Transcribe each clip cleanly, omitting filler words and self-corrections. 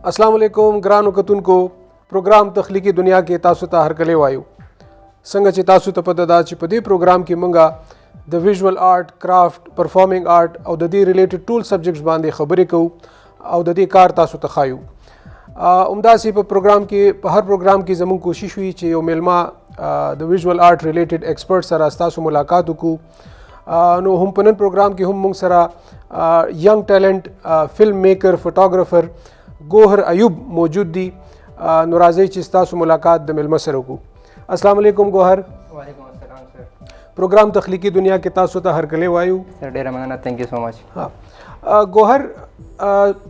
अस्सलाम वालेकुम ګرانو کتونکو پروګرام تخلیقي دنیا کې تاسو ته هرکلی وایو څنګه چې تاسو ته پته ده چې په دې پروګرام کې مونږه د ویژوال آرټ کرافټ پرفارمینګ آرټ او د دې ریلیټډ ټول سبجیکټس باندې خبرې کوو او د دې کار تاسو ته خایو همداسې په پروګرام کې په هر پروګرام کې زموږ کوشش وي چې یو میلمه د ویژوال آرټ ریلیټډ ایکسپرټ سره تاسو ملاقات وکړو نو هم په نن پروګرام کې هم مونږ سره ینګ ټیلنټ فلم میکر فوټوګرافر ګوهر ایوب موجود دي نو راځئ چې تاسو ملاقات د میلمه سره وکړو السلام علیکم ګوهر وعلیکم السلام سر پروګرام تخلیقي دنیا کې تاسو ته هرکلی وایو سر ډیره مننه ثانک یو سو مچ ها ګوهر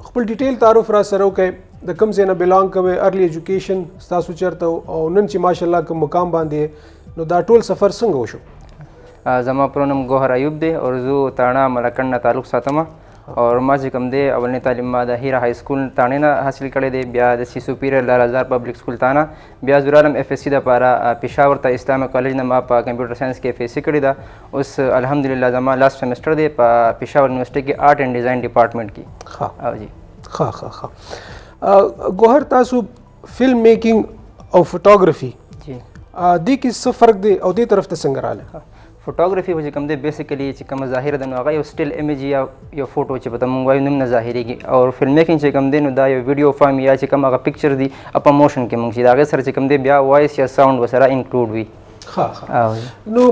خپل ډیټیل تعارف را سره وکړئ د کوم ځای نه بلانګ کوئ ارلی ایجوکیشن ستاسو چېرته او نن چې ماشاءالله کوم مقام باندې نو دا ټول سفر څنګه وشو زما پرونم ګوهر ایوب دی او زه تاڼه ملکن نه تعلق ساتم اور ما چې کوم دی اولنی تعلیم ما د هیره های سکول تاڼې نه حاصل کړی دی بیا د سی سوپیریئر لال ازار پبلک سکول تاڼه بیا زورالم اف اس سی دپاره پېښور ته اسلامي کالج نه ما په کمپیوټر ساینس کې اف اس سی کړې ده اوس الحمدلله زما لاست سیمسټر دی په پېښور یونیورسټۍ کې آرټ اینډ ډیزاین ډپارټمنټ کې او جی ښه ګوهر تاسو فلم میکینګ او فوټوګرافي جی دې کې څه فرق دی او دې طرف ته څنګه راغله فوټوګرافي چې کوم دی بیسیکلی چې کومه ظاهره ده نو هغه یو سټیل امیج یا یو فوټو چې په ته مونږ وایو نوم نه ظاهریږي او فلم میکینګ چې کوم دی نو دا یو ویډیو فارم یا چې کوم هغه پکچر دی په موشن کې مونږ چې د هغې سره چې کوم دی بیا وایس یا ساوند ورسره انکلوډ وي ښه نو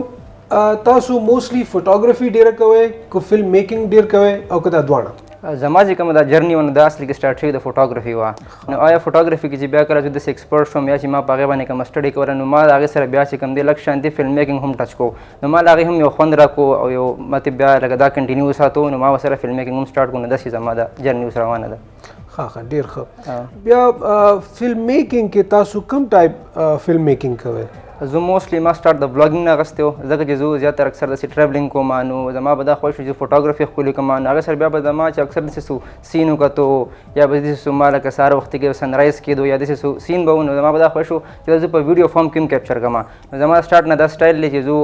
تاسو موسټلی فوټوګرافي ډیره کوئ که فلم میکینګ ډیر کوئ او که دا دواړه زما چې کومه دا جرني ونه دا اصلي کې سټارټ شوې د فوټوګرافي وه نو آیا فوټوګرافي کې چې بیا کله چې داسې ایکسپرټ شوم یا چې ما په هغې باندې کومه سټډي کوله نو ما د هغې سره بیا چې کوم دی لږ شانتي فلم میکینګ هم ټچ کو نو ما د هغې هم یو خوند راکو او یو ماته بیا لکه دا کنټینیو وساتو نو ما ورسره فلم میکینګ هم سټارټ کړو نو داسې زما د جرني اوس روانه ده ښه ډېر ښه بیا فلم میکینګ کې تاسو کوم ټایپ فلم میکینګ کوئ زه موسټلی ما سټارټ د بلاګینګ نه اخیستی و ځکه چې زه زیاتره اکثر داسې ټریولینګ کوم نو زما به دا خوښ وي چې فوټوګرافي ښکلې کوم نو هغه سره بیا به زما چې اکثر داسې سین وکتو یا به داسې ما لکه سهار وختي کې سنرایز کېدو یا داسې سین به و نو زما به دا خوښ و چې زه په ویډیو فارم کې هم کیپچر کړم نو زما سټارټ نه دا سټایل دی چې زه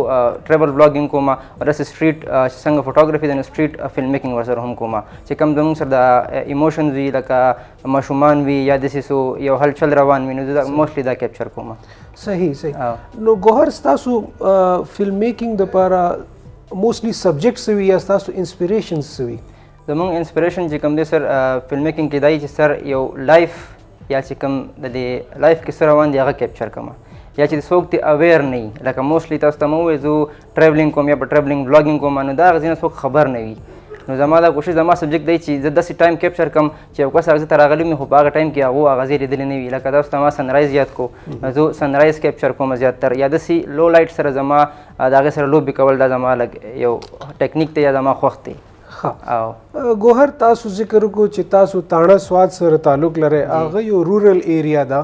ټریول بلاګینګ کوم او داسې سټریټ څنګه فوټوګرافي دی نو سټریټ فلم میکینګ ورسره هم کوم چې کوم زموږ سره د ایموشنز وي لکه ماشومان وي یا داسې یو هلچل روان وي نو زه موسټلی دا کیپچر کوم صحیح نو ګوهر ستاسو فلم میکینګ دپاره موسټلی سبجیکټ څه وي یا ستاسو انسپریشن څه وي زموږ انسپریشن چې کوم دی سر فلم میکینګ کې دا چې سر یو لایف یا چې کوم د دې لایف کې څه روان دی هغه کیپچر کوم یا چې څوک ته اویر نه وي لکه موسټلی تاسو ته مو وایي زه ټریولینګ کوم یا په ټریولینګ بلاګینګ کوم نو دا هغه ځای نه څوک خبر نه وي نو زما دا کوشش زما سبجیکټ دی چې زه داسې ټایم کیپچر کړم چې یو کس هغه ته راغلی وي خو په هغه ټایم کې هغه هغه ځای لیدلی نه وي لکه تاسو ته ما سنرایز یاد کو زه سنرایز کیپچر کوم زیاتر یا داسې لو لایټ سره زما د هغې سره لوبې کول دا زما لږ یو ټیکنیک دی یا زما خوښ دی ګوهر تاسو ذکر وکړو چې تاسو تاڼه سواد سره تعلق لرئ هغه یو رورل ایریا ده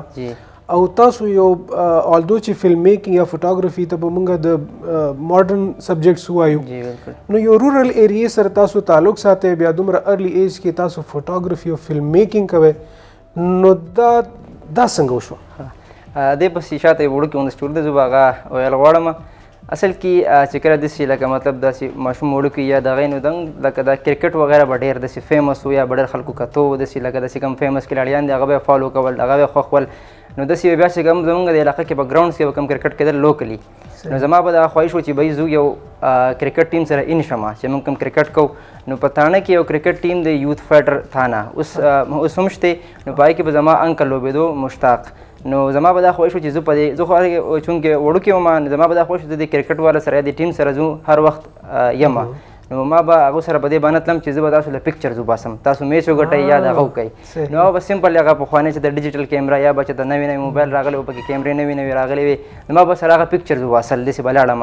او تاسو یو آلدو چې فلم میکینګ یا فوټوګرافي ته به مونږ د ماډرن سبجیکټس ووایو نو یو رورل ایریا سره تاسو تعلق ساتئ بیا دومره ارلی ایج کې تاسو فوټوګرافي او فلم میکینګ کوئ نو دا څنګه وشو دې پسې شاته یو وړوکی غوندې سټوري ده زه به هغه ویل غواړم اصل کې چې کله داسې لکه مطلب داسې ماشوم وړوکی یا د هغې نو دنګ لکه دا کرکټ وغیره به ډېر داسې فیمس و یا به ډېر خلکو کتو داسې لکه داسې کوم فیمس کلاړیان دي هغه به یې فالو کول هغه به یې خوښول نو داسې بیا چې کوم زموږ د علاقه کې په ګراونډس کې به کوم کرکټ کېدل لوکلي نو زما به دا خواهش و چې بهی زه یو کرکټ ټیم سره ان شم چې موږ کوم کرکټ کوو نو په تاڼه کې یو کرکټ ټیم د یوث فایټر تھانه اوس هم شته نو په هغې کې به زما انکل لوبېدو مشتاق نو زما به دا خوښ و چې زه په دې زه خو چونکې وړوکی وم نو زما به دا خوښ و چې د دې کرکټ والا سره یا د ټیم سره زه هر وخت یم نو ما به هغو سره په دې باندې تلم چې زه به تاسو له پکچرز وباسم تاسو میچ وګټئ یا د هغه وکئ نو هغه به سمپل هغه پخوانی چې د ډیجیټل کیمرا یا به چې د نوې نوې موبایل راغلی و پکې کیمرې نوې نوې راغلې وې نو ما به سره هغه پکچرز وباسل داسې به لاړم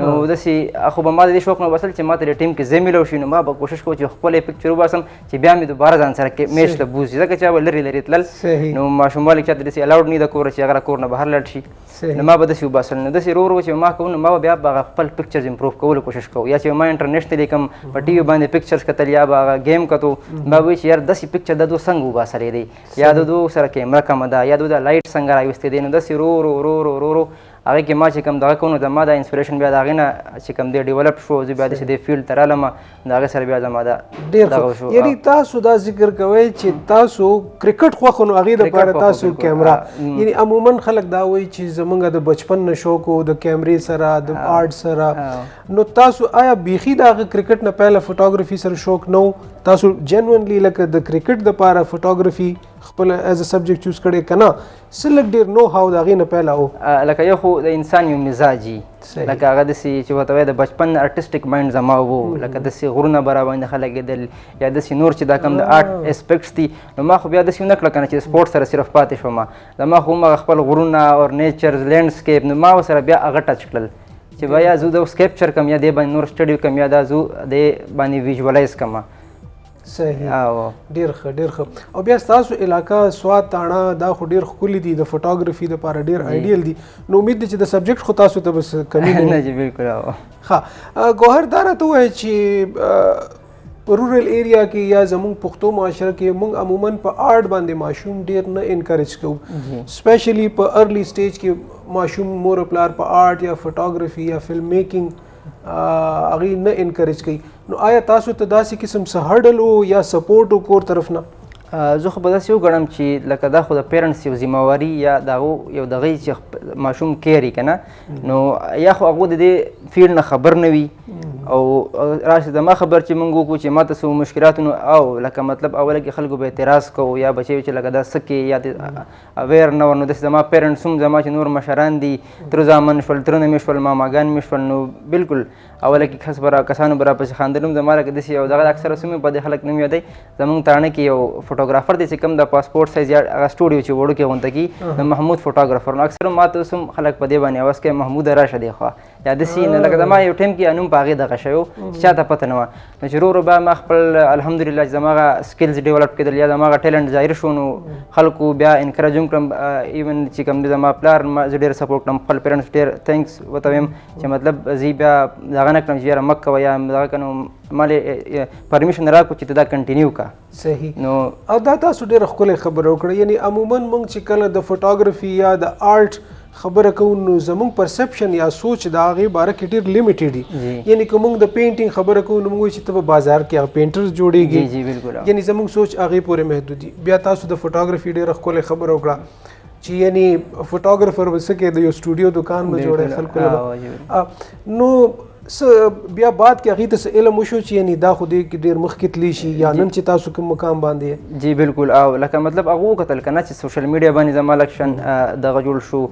نو داسې خو به ما د دې شوق نه وباسل چې ما ته د ټیم کې ځای میلو شي نو ما به کوشش کوم چې خپل پکچر وباسم چې بیا مې دوباره ځان سره میچ ته بوځي ځکه چې به لرې لرې تلل نو ماشوموالي چاته داسې الاوډ نه ده کوره چې هغه کور نه بهر لاړ شي نو ما به داسې وباسل نو داسې ورو ورو چې ما کوم نو ما به بیا به خپل پکچرز امپروف کولو کوشش کوم یا چې ما انټرنیشنلی کوم په ټي وي باندې پکچرز کتل یا به گیم کتو ما وایي چې یار داسې پکچر د دو څنګه وباسلی دی یا د دو سره کیمره کمه ده یا د لایټ څنګه راویستی دی نو داسې ورو ورو ورو ورو ورو هغه کې ما چې کوم دغه کوو نو زما دا انسپریشن بیا د هغې نه چې کوم دی ډیولپ شو زه بیا داسې دې فیلډ ته رالم د هغې سره بیا زما دا ډېر ښه یعنی تاسو دا ذکر کوئ چې تاسو کرکټ خوښ نو هغې دپاره تاسو کیمرا یعنی عموما خلک دا وایي چې زمونږ د بچپن نه شوق و د کیمرې سره د آرټ سره نو تاسو آیا بیخي د هغه کرکټ نه پهله فوټوګرافي سره شوق نه و تاسو جنونلی لکه د کرکټ دپاره فوټوګرافي خپل ایز ا سبجیکټ چوز کړی که نه څه لږ ډېر نو هاو د هغې نه پیله و لکه یو خو د انسان یو مزاج لکه هغه داسې چې ورته وایي د بچپن ارټسټیک مایند زما و لکه داسې غرونه به راباندې خلګېدل یا داسې نور چې دا کوم د آرټ اسپیکټس دي نو ما خو بیا داسې ونه کړه که نه چې سپورټ سره صرف پاتې شوم زما خو همغه خپل غرونه اور نیچر لینډسکیپ نو ما ورسره بیا هغه ټچ کړل چې بیا زه دا اوس کیپچر کړم یا دې باندې نور سټډي کړم یا دا زه دې باندې ویژوالایز کړم صحیح ډېر ښه ډېر ښه او بیا ستاسو علاقه سوات تاڼه دا خو ډېر ښکلي دي د فوټوګرافي دپاره ډېر آیډیل دي نو امید دی چې د سبجیکټ خو تاسو ته بس کمی نه جی بالکل ښه ګوهر دا راته ووایه چې په رورل ایریا کې یا زموږ پښتو معاشره کې موږ عموما په آرټ باندې ماشوم ډېر نه انکریج کوو سپیشلی په ارلی سټیج کې ماشوم مور پلار په آرټ یا فوټوګرافي یا فلم میکینګ هغې نه انکریج کوي نو آیا تاسو ته داسې قسم څه هډل و یا سپورټ و کور طرف نه زه خو به داسې وګڼم چې لکه دا خو د پیرنټس یو ذمهواري یا د هغو یو دغه چې ماشوم کیر یي که نه نو یا خو هغو د دې فیلډ نه خبر نه وي او راشي زما خبر چې موږ وکړو چې ماته څه مشکلات نو او لکه مطلب اوله کې خلکو به اعتراض کوو یا بچی چې لکه دا څه کې یا اویر نه ور نو داسې زما پیرنټس هم زما چې نور مشران دي تر زامن شول ترونه مې شول ماماګان مې شول نو بالکل اوله کې کسانو به راپسې خاندل هم زما لکه داسې یو دغه اکثره سمې په دې خلک نه مې یادوي زموږ تاڼه کې یو فوټوګرافر دی چې کوم د پاسپورټ سایز یا هغه سټوډیو چې وړوکی غونته کي د محمود فوټوګرافر نو اکثر ما ته اوس هم خلک په دې باندې اواز کوي محمود راشه دی خوا یا داسې نه لکه زما یو ټایم کې نوم په هغې دغه شوی و چې چاته پته نه وه نو چې ورو ورو به ما خپل الحمدلله چې زما هغه سکلز ډیولپ کېدل یا زما هغه ټیلنټ ظاهر شو نو خلکو بیا انکریج هم کړم ایون چې کوم دی زما پلار زه ډېر سپورټ کړم خپل پیرنټس ډېر تھینکس ورته ویم چې مطلب زه بیا دغه نه کړم چې یاره مه کوه یا دغه که نو مالې پرمیشن راکړو چې ته دا کنټینیو کا صحیح نو او دا تاسو ډېره ښکلې خبره وکړه یعنی عموما موږ چې کله د فوټوګرافي یا د آرټ خبره کوو نو زموږ پرسپشن یا سوچ د هغې باره کې ډېر لیمیټډ دي یعنی که موږ د پینټینګ خبره کوو نو موږ وایو چې ته په بازار کې هغه پینټرز جوړېږي یعنی زموږ سوچ هغې پورې محدود دي بیا تاسو د فوټوګرافي ډېره ښکلې خبره وکړه چې یعنی فوټوګرافر به څه کوي د یو سټوډیو دکان به جوړوي خلکو نو بیا بعد کې هغې ته څه علم وشو چې یعنی دا خو دې کې ډېر مخکې تللی شي یا نن چې تاسو کوم مقام باندې جی بالکل او لکه مطلب هغه وکتل که نه چې سوشل میډیا باندې زما لږ شن دغه جوړ شو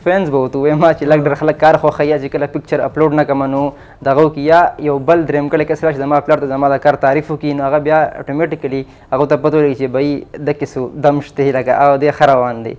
فینس به ورته ووایم چې لږ ډېر خلک کار خوښوي یا چې کله پکچر اپلوډ نه کړم نو دغه وکړي یا یو بل درېیم کلی کس راشي زما پلار ته زما دا کار تعریف وکړي نو هغه بیا اتومیټیکلي هغو ته پته ولګي چې بهی دکې څه دم شته لکه او دی ښه روان دی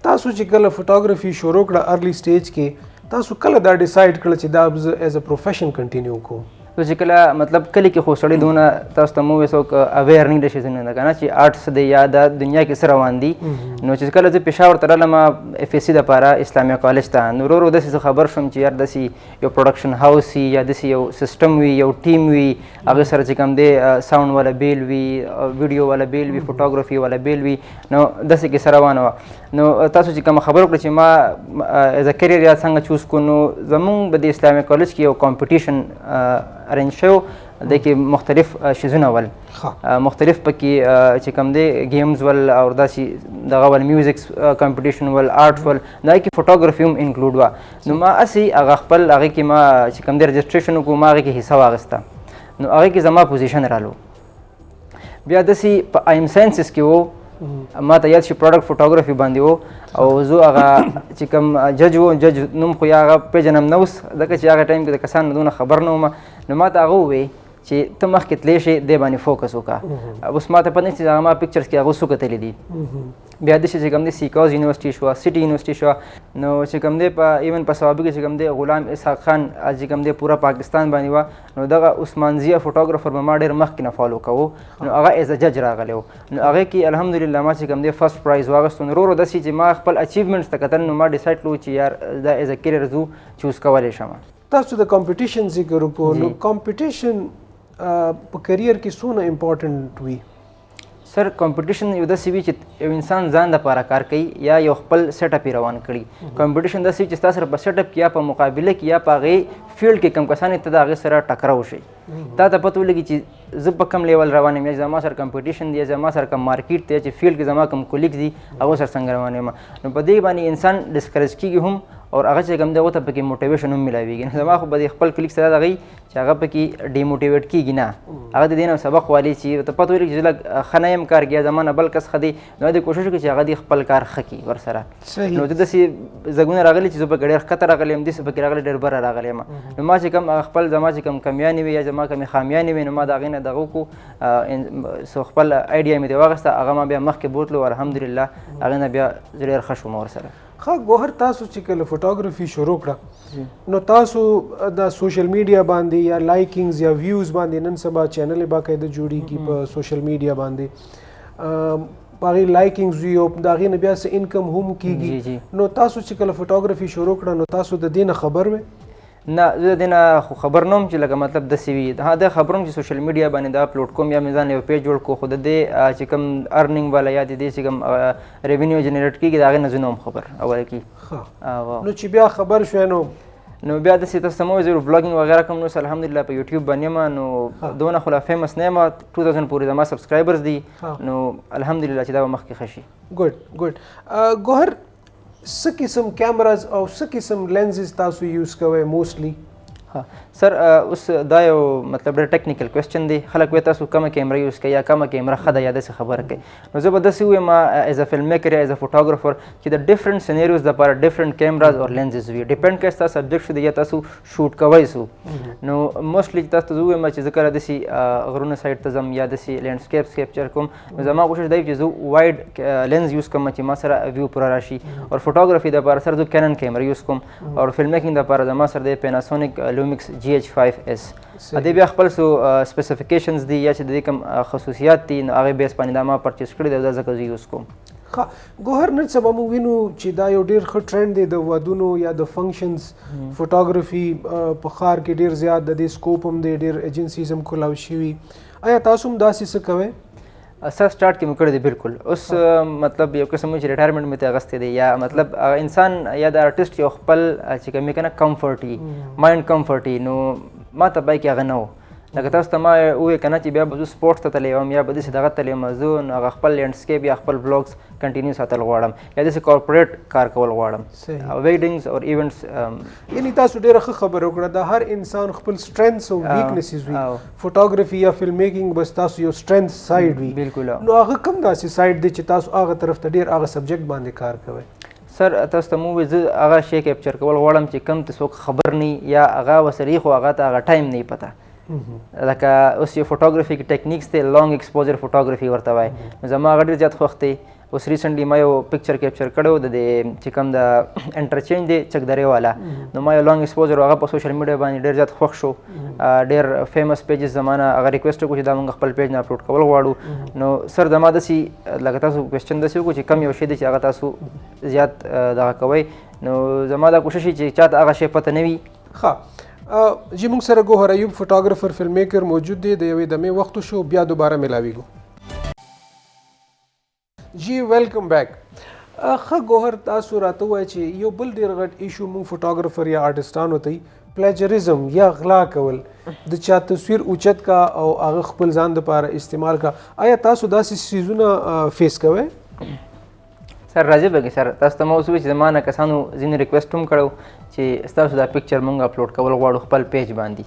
تاسو چې کله فوټوګرافي شروع کړه ارلی سټیج کې تاسو کله دا ډیسایډ کړه چې دا زه ایز ا پروفیشن کنټینیو کوم چې کله مطلب کلی کې خو سړی دونه تاسو ته مو څوک اویر نه شي نه کنه چې آرټس دی یا د دنیا کې څه روان دي نو چې کله زه پېښور ته رالم اف ایس سی دپاره اسلامیا کالج ته نو ورو ورو داسې خبر شوم چې یار داسې یو پروډکشن هاوس وي یا داسې یو سیسټم وي یو ټیم وي هغې سره چې کوم دی ساوند والا بیل وي ویډیو والا بیل وي فوټوګرافي والا بیل وي نو داسې کیسه روانه وه نو تاسو چې کومه خبره وکړه چې ما ایز ا کیریر یا څنګه چوز کړو نو زموږ به د اسلامیا کالج کې یو کمپټیشن ارینج شو د کې مختلف شیزونه ول مختلف پکې چې کوم دی گیمز ول او داسې دغه ول میوزک کمپټیشن ول آرټ ول دا کې فوټوګرافي هم انکلوډ وه نو ما هسې هغه خپل هغې کې ما چې کوم دی رجسټریشن وکړو ما هغې کې حصه واخیسته نو هغې کې زما پوزیشن رالو بیا داسې په آیم ساینسز کې و ما ته یاد شي پروډکټ فوټوګرافي باندې و او زه هغه چې کوم جج و جج نوم خو یا هغه پیژنم نه اوس ځکه چې هغه ټایم کې د کسانو نه دونه خبر نه وم نو ما ته هغه وویې چې ته مخکې تللی شې دې باندې فوکس وکړه اوس ما ته پته نشته چې هغه ما پکچرز کې هغه څو کتلي دي بیا داسې چې کوم دی سیکاز یونیورسټي شوه سټي یونیورسټي شوه نو چې کوم دی په ایون په صوابي کې چې کوم دی غلام اسحاق خان چې کوم دی پوره پاکستان باندې وه نو دغه عثمانزیه فوټوګرافر به ما ډېر مخکې نه فالو کوو نو هغه ایز ا جج راغلی و نو هغې کې الحمدلله ما چې کوم دی فرسټ پرایز واخیستو نو ورو ورو داسې چې ما خپل اچیومنټس ته کتل نو ما ډیسایډ کړو چې یار دا ایز ا کیریر زو چوز کولی شم تاسو د کمپټیشن ذکر وکړو نو کمپټیشن په کریر کې څونه امپورټنټ وي سر کمپټیشن یو داسې وي چې یو انسان ځان دپاره کار کوي یا یو خپل سیټ اپ یې روان کړي. کمپټیشن داسې چې ستا سره په سیټ اپ کې یا په مقابله کې یا په هغې فیلډ کې کم کسان ته د هغې سره ټکراو شي. تا ته پته ولګي چې زه په کم لیول روان یم یا زما سره کمپټیشن دی یا زما سره کم مارکیټ دی چې فیلډ کې زما کم کولیګ دي هغو سره څنګه روان یم. نو په دې باندې انسان ډسکریج کېږي هم او هغه چې کوم دی هغو ته پکې موټیویشن هم میلاویږي. نو زما خو به د خپل کلیک سره دغه چې هغه پکې ډیموټیویټ کېږي نه، هغه د دې نه سبق والي چې ته پته ولګي چې زه لږ ښه نه یم کار کې یا زما نه بل کس ښه دی، نو دې کوشش وکړي چې هغه دې خپل کار ښه کړي ورسره. نو د داسې ځایونه راغلي چې زه پکې ډېر ښکته راغلی یم، داسې پکې راغلی ډېر بره راغلی یم. نو ما چې کوم خپل زما چې کوم کمیانې وي یا زما کومې خامیانې وي نو ما د هغې نه دغه وکړو، سو خپل آیډیا مې ترې واخیسته، هغه ما بیا مخکې بوتلو. الحمدلله هغې نه بیا زه ډېر ښه شوم ورسره. ښه ګوهر، تاسو چې کله فوټوګرافي شروع کړه نو تاسو د سوشل میډیا باندې یا لایکینګز یا ویوز باندې نن سبا چینل باقاعده جوړیږي په سوشل میډیا باندې، په هغې لایکینګز وي او د هغې نه بیا څه انکم هم کیږي. نو تاسو چې کله فوټوګرافي شروع کړه نو تاسو د دې نه خبر وئ؟ نه، زه د دې نه خو خبر نه وم چې لکه مطلب داسې وي. ها دا خبر وم چې سوشل میډیا باندې دا اپلوډ کوم یا مې ځان یو پیج جوړ کړو، خو د دې چې کوم ارننګ والا یا د دې چې کوم ریونیو جنریټ کېږي د هغې نه زه نه وم خبر اول کې. نو چې بیا خبر شوی نو بیا داسې تاسو ته مو زه بلاګینګ وغیره کوم، نو الحمدلله په یوټیوب باندې یم. نو دونه خو لا فیمس نه یم، 2000 پورې زما سبسکرایبرز دي. نو الحمدلله چې دا به مخکې ښه شي. ګډ ګډ. ګوهر، څه قسم کیمراز او څه قسم لینزز تاسو یوز کوئ موسټلی؟ سر اوس دا یو مطلب ډېر ټیکنیکل کوېسچن دی. خلک وایي تاسو کومه کیمره یوز کوئ یا کومه کیمره ښه ده یا داسې خبره کوي. نو زه به داسې ووایم ایز ا فلم میکر یا ایز ا فوټوګرافر چې د ډفرنټ سینیریوز دپاره ډفرنټ کیمراز او لینزز وي. ډیپینډ کوي ستا سبجیکټ شو دی یا تاسو شوټ کوئ سو. نو موسټلی تاسو ته زه ووایم چې زه کله داسې غرونه سایډ ته ځم یا داسې لینډسکیپس کیپچر کوم، نو زما کوشش دا وي چې زه وایډ لینز یوز کوم چې ما سره ویو پوره راشي. او فوټوګرافي دپاره سره زه کینن کیمره یوز کوم، او فلم میکینګ دپاره زما سره دی پیناسونیک لومکس GH5S. دې بیا خپل څو سپیسیفیکیشنز دي یا چې د دې کوم خصوصیات دي نو هغې بیس باندې دا ما پرچیز کړي دی او دا ځکه زه یوز کوم. ښه ګوهر، نن سبا موږ وینو چې دا یو ډېر ښه ټرینډ دی د ودونو یا د فنکشنز فوټوګرافي په ښار کې ډېر زیات د دې سکوپ هم دی، ډېر ایجنسیز هم کولاو شوي. آیا تاسو هم داسې څه کوئ؟ سر سٹارټ کې مې کړی دی بالکل. اوس مطلب یو قسم چې ریټایرمنټ مې ته اخیستی دی یا مطلب انسان یا د آرټسټ یو خپل چې کوم یې که نه کمفرټ وي، مایند کمفرټ وي، نو ما ته بای کې هغه نه و. لکه تاسو ته ما ووایې که نه چې بیا به زه سپورټس ته تللی وم یا به داسې دغه تللی یم، زه نو هغه خپل لینډسکیپ یا خپل بلاګز کنټینیو ساتل غواړم یا داسې کارپوریټ کار کول غواړم. ویډنګز او ایونټس. یعنې تاسو ډېره ښه خبره وکړه، د هر انسان خپل سټرینث او ویکنیسز وي. فوټوګرافي یا فلم میکینګ بس تاسو یو سټرینث سایډ وي. بالکل. نو هغه کوم داسې سایډ دی چې تاسو هغه طرف ته ډېر هغه سبجیکټ باندې کار کوئ؟ سر تاسو ته مو ووایي زه هغه شی کیپچر کول غواړم چې کوم ته څوک خبر نه یا هغه ورسره خو هغه ته هغه ټایم نه پته. لکه اوس یو فوټوګرافي کې ټیکنیکس دی، لانګ ایکسپوزر فوټوګرافي ورته وایي. نو زما هغه ډېر زیات خوښ دی. اوس ریسنټلی ما یو پکچر کیپچر کړی و د دې چې کوم د انټرچینج دی چک درې والا، نو ما یو لانګ ایکسپوزر هغه په سوشل میډیا باندې ډېر زیات خوښ شو. ډېر فیمس پیجز زما نه هغه ریکویسټ وکړو چې دا موږ خپل پیج نه اپلوډ کول غواړو. نو سر زما داسې لکه تاسو کوېسچن داسې وکړو چې کم یو شی دی چې هغه تاسو زیات دغه کوئ، نو زما دا کوشش چې چاته هغه شی پته نه وي. ښه جی، موږ سره ګوهر ایوب فوټوګرافر فلم میکر موجود دی. د یوې دمې وخت شو، بیا دوباره میلاویږو. جی ویلکم بیک. ښه ګوهر، تاسو راته ووایئ چې یو بل ډېر غټ ایشو موږ فوټوګرافر یا آرټسټانو ته پلیجریزم یا غلا کول، د چا تصویر اوچت کا او هغه خپل ځان دپاره استعمال کا. آیا تاسو داسې څیزونه فیس کوئ؟ سر راځي به سر تاسو ته ما اوس ووایي چې زما نه کسانو ځینې ریکویسټ هم کړی چې ستاسو دا پکچر موږ اپلوډ کول غواړو خپل پیج باندې.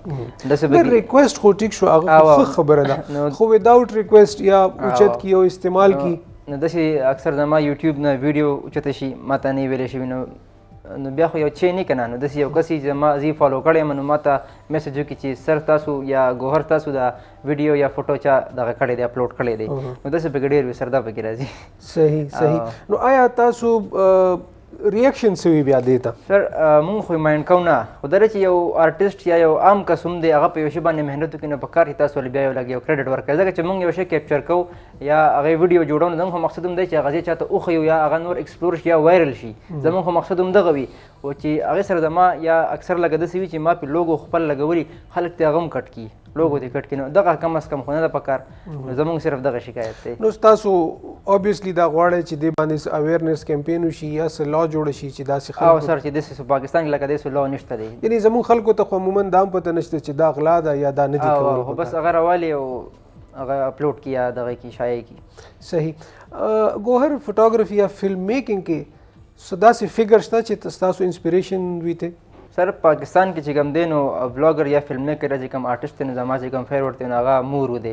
داسې ریکویسټ خو ټیک شو، هغه ښه خبره ده، خو وداوټ ریکویسټ یا اوچت کی او استعمال کی نو داسې اکثر زما یوټیوب نه ویډیو اوچته شي ما ته نه ویلی شوي، نو بیا خو یو چی نه که نه، نو داسې یو کس چې زما زه یې فالو کړی یم نو ما ته میسج وکړي چې سر تاسو یا ګوهر تاسو دا ویډیو یا فوټو چا دغه کړی دی اپلوډ کړی دی، نو داسې پکې ډېر وي سر دا پکې راځي. صحیح صحیح. نو آیا تاسو ریاکشن سوي بیا دیتا سر مونږ خو مایند کوو نه خو دا چې یو آرټسټ یا یو عام کس هم دی هغه په یو شي باندې محنت وکړي نو په کار کې تاسو ولې بیا یو لږ یو کریډټ ورکړئ ځکه چې مونږ یو شی کیپچر کوو یا هغه ویډیو جوړو نو زموږ مقصد هم دی چې هغه چاته وښیو یا هغه نور ایکسپلور شي یا وایرل شي زموږ مقصد هم دغه وي او چې هغې سره زما یا اکثر لږ داسې وي چې ما پې لوګو خپل لګولي خلک ترې هغه هم کټ کړي لوګو دې کټ کړي نو دغه کم از کم خو نه ده پکار نو زموږ صرف دغه شکایت دی نو تاسو obviously دا غواړئ چې دې باندې اویرنس کمپین وشي یا څه لا جوړ شي چې داسې او خلکو سر چې داسې پاکستان کې لکه داسې لا نشته دی یعنی زموږ خلکو ته خو عموما دا هم پته نشته چې دا غلا ده یا دا نه دي او کول بس هغه راوالي او هغه اپلوډ کړي یا دغه کې شایع کړي صحیح ګوهر فوټوګرافي یا فلم میکینګ کې څه داسې فګر شته چې ستاسو انسپریشن وي ته سر پاکستان کې چې کوم دی نو بلاګر یا فلم میکر چې کوم آرټسټ دی نو زما چې کوم فیوریټ دی نو هغه مورو دی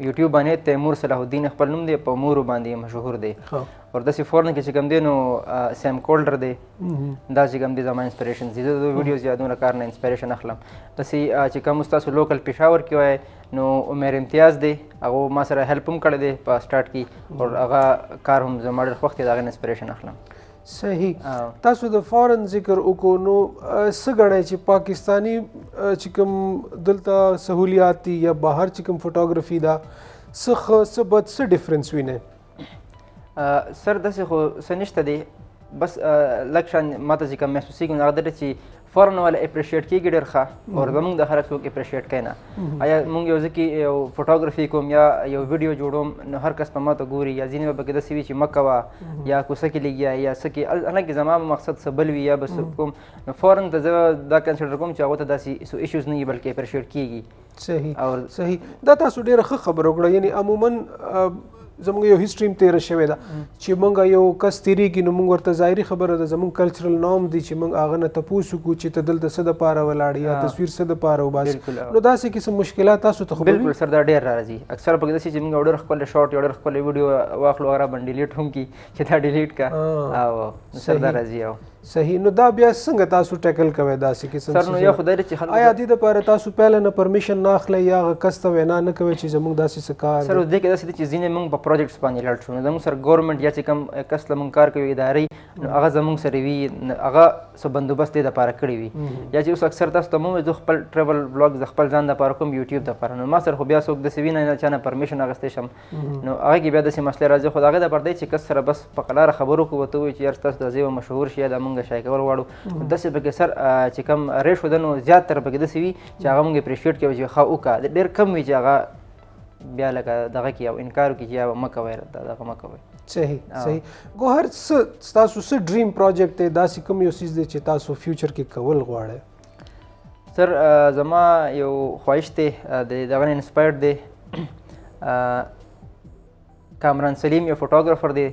یوټیوب باندې تیمور صلاح الدین خپل نوم دی په مورو باندې مشهور دی اور داسې فورن کې چې کوم دی نو سیم کولډر دی دا چې کوم دی زما انسپریشن دي زه د ویډیوز یا دونه کار نه انسپریشن اخلم داسې چې کوم ستاسو لوکل پېښور کې وای نو عمر امتیاز دی هغه ما سره هیلپ هم کړی دی په سټارټ کې اور هغه کار هم زما ډېر خوښ دی د هغې انسپریشن اخلم صحیح تاسو د فورن ذکر وکړو نو څه ګڼئ چې پاکستانی چې کوم دلته سهولیات دي یا بهر چې کوم فوټوګرافي ده څه ښه څه بد څه ډفرنس وینئ سر داسې خو څه نشته دی بس لږ شان ماته چې کوم محسوسېږي نو هغه دا چې فورن والا اپریشیټ کېږي ډېر ښه او زموږ د هر څوک اپریشیټ کوي نه آیا موږ یو ځای کې یو فوټوګرافي کوم یا یو ویډیو جوړوم نو هر کس په ماته ګوري یا ځینې به پکې داسې وي چې مه کوه یا کوڅه کې لګیا یا څه کې حالانکې زما مقصد څه بل وي یا به څه کوم نو فورن ته زه دا کنسیډر کوم چې هغو ته داسې څه ایشوز نه وي بلکې اپریشیټ کېږي صحیح صحیح دا تاسو ډېره ښه خبره وکړه یعنی عموما زموږ یو هیسټري هم تېره شوې ده چې موږ یو کس تېرېږي نو موږ ورته ظاهري خبره ده زموږ کلچرل نام دی چې موږ هغه نه تپوس وکړو چې ته دلته څه دپاره ولاړې یا تصویر څه دپاره وباسې نو داسې قسم مشکلات تاسو ته خو بالکل سر دا ډېر راځي اکثر پکې داسې چې موږ یو ډېر ښکلی شاټ یو ډېر ښکلی ویډیو واخلو هغه باندې ډیلیټ هم کړي چې دا ډیلیټ کا او سر دا راځي او صحیح نو دا بیا څنګه تاسو ټیکل کوئ داسې قسم سر نو یا خدای دې چې خلک آیا دې دپاره تاسو پهله نه پرمیشن نه اخلئ یا هغه کس ته وینا نه کوئ چې زموږ داسې څه کار سر اوس دې کې داسې دی چې ځینې موږ په پروجیکټس باندې لاړ شو نو زموږ سره ګورنمنټ یا چې کوم کس له موږ کار کوي ادارې نو هغه زموږ سره وي هغه څه بندوبست دې دپاره کړی وي یا چې اوس اکثر تاسو ته مو زه خپل ټریول بلاګ زه خپل ځان دپاره کوم یوټیوب دپاره نو ما سره خو بیا څوک داسې وي نه چا نه پرمیشن اخیستی شم نو هغه کې بیا داسې مسلې راځي خو د هغې دپاره دی چې کس سره بس په قلاره خبرو کوو ورته ووایي چې یار ستاسو دا ځای به مشهور شي یا دا موږ شایع کول غواړو داسې پکې سر چې کوم ریشو ده نو زیاتره پکې داسې وي چې هغه موږ اپریشیټ کوو چې ښه وکړه ډېر کم وي چې هغه بیا لکه دغه کې او انکار وکړي چې یا مه کوئ دغه مه کوئ صحیح صحیح ګوهر څه ستاسو څه ډریم پروجیکټ دی داسې کوم یو څیز دی چې تاسو فیوچر کې کول غواړئ سر زما یو خواهش دی د دغه نه انسپایرډ دی کامران سلیم یو فوټوګرافر دی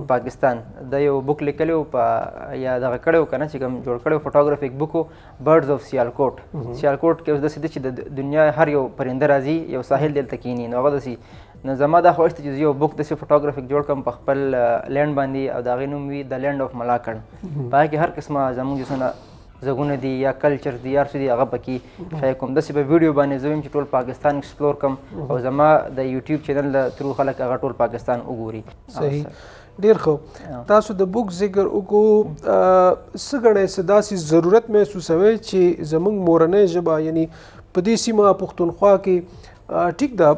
پاکستان د یو بک لیکلی و په یا دغه کړی و که نه چې کوم جوړ کړی و فوټوګرافیک بک و برډز اف سیالکوټ سیالکوټ کې اوس داسې دی چې د دنیا هر یو پرنده راځي یو ساحل دلته کښېني نو هغه داسې نو زما دا خواهش دی چې زه یو بک داسې فوټوګرافیک جوړ کړم په خپل لینډ باندې او د هغې نوم وي د لینډ اف ملاکڼ په هغې کې هر قسمه زموږ جسونه زغونه دي یا کلچر دي یا څه دي هغه پکې شایع کوم داسې به ویډیو باندې زه ویم چې ټول پاکستان ایکسپلور کړم او زما د یوټیوب چینل د تھرو خلک هغه ټول پاکستان وګوري صحیح ډېر ښه تاسو د بک ذکر وکړو څه ګڼئ څه داسې ضرورت محسوسوئ چې زموږ مورنۍ ژبه یعنی په دې سیمه پښتونخوا کې ټیک ده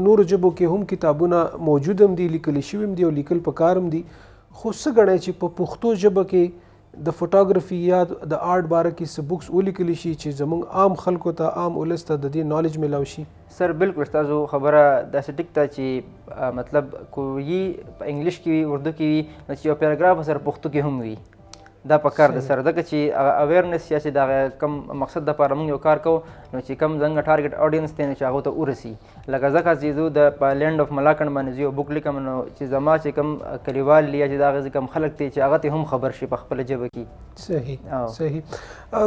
نورو ژبو کې هم کتابونه موجود هم دي لیکلی شوي هم دي او لیکل پکار هم دي خو څه ګڼئ چې په پښتو ژبه کې د فوټوګرافي یا د آرټ باره کې څه بکس ولیکلی شي چې زموږ عام خلکو ته عام ولس ته د دې نالج میلاو شي سر بالکل ستاسو خبره داسې ټیک ده چې مطلب کو یي په انګلیش کې وي اردو کې وي نو چې یو پیراګراف سره پښتو کې هم وي دا پکار ده سره ځکه چې اویرنس یا چې دغه کم مقصد دپاره موږ یو کار کوو نو چې کم زموږ ټارګټ اډینس دی نو چې هغو ته ورسي لکه ځکه چې زه د په لینډ اف ملاکڼ باندې زه یو بک لیکم نو چې زما چې کم کلیوال یا چې د هغې کم خلک دی چې هغه ته هم خبر شي په خپله ژبه کې صحیح صحیح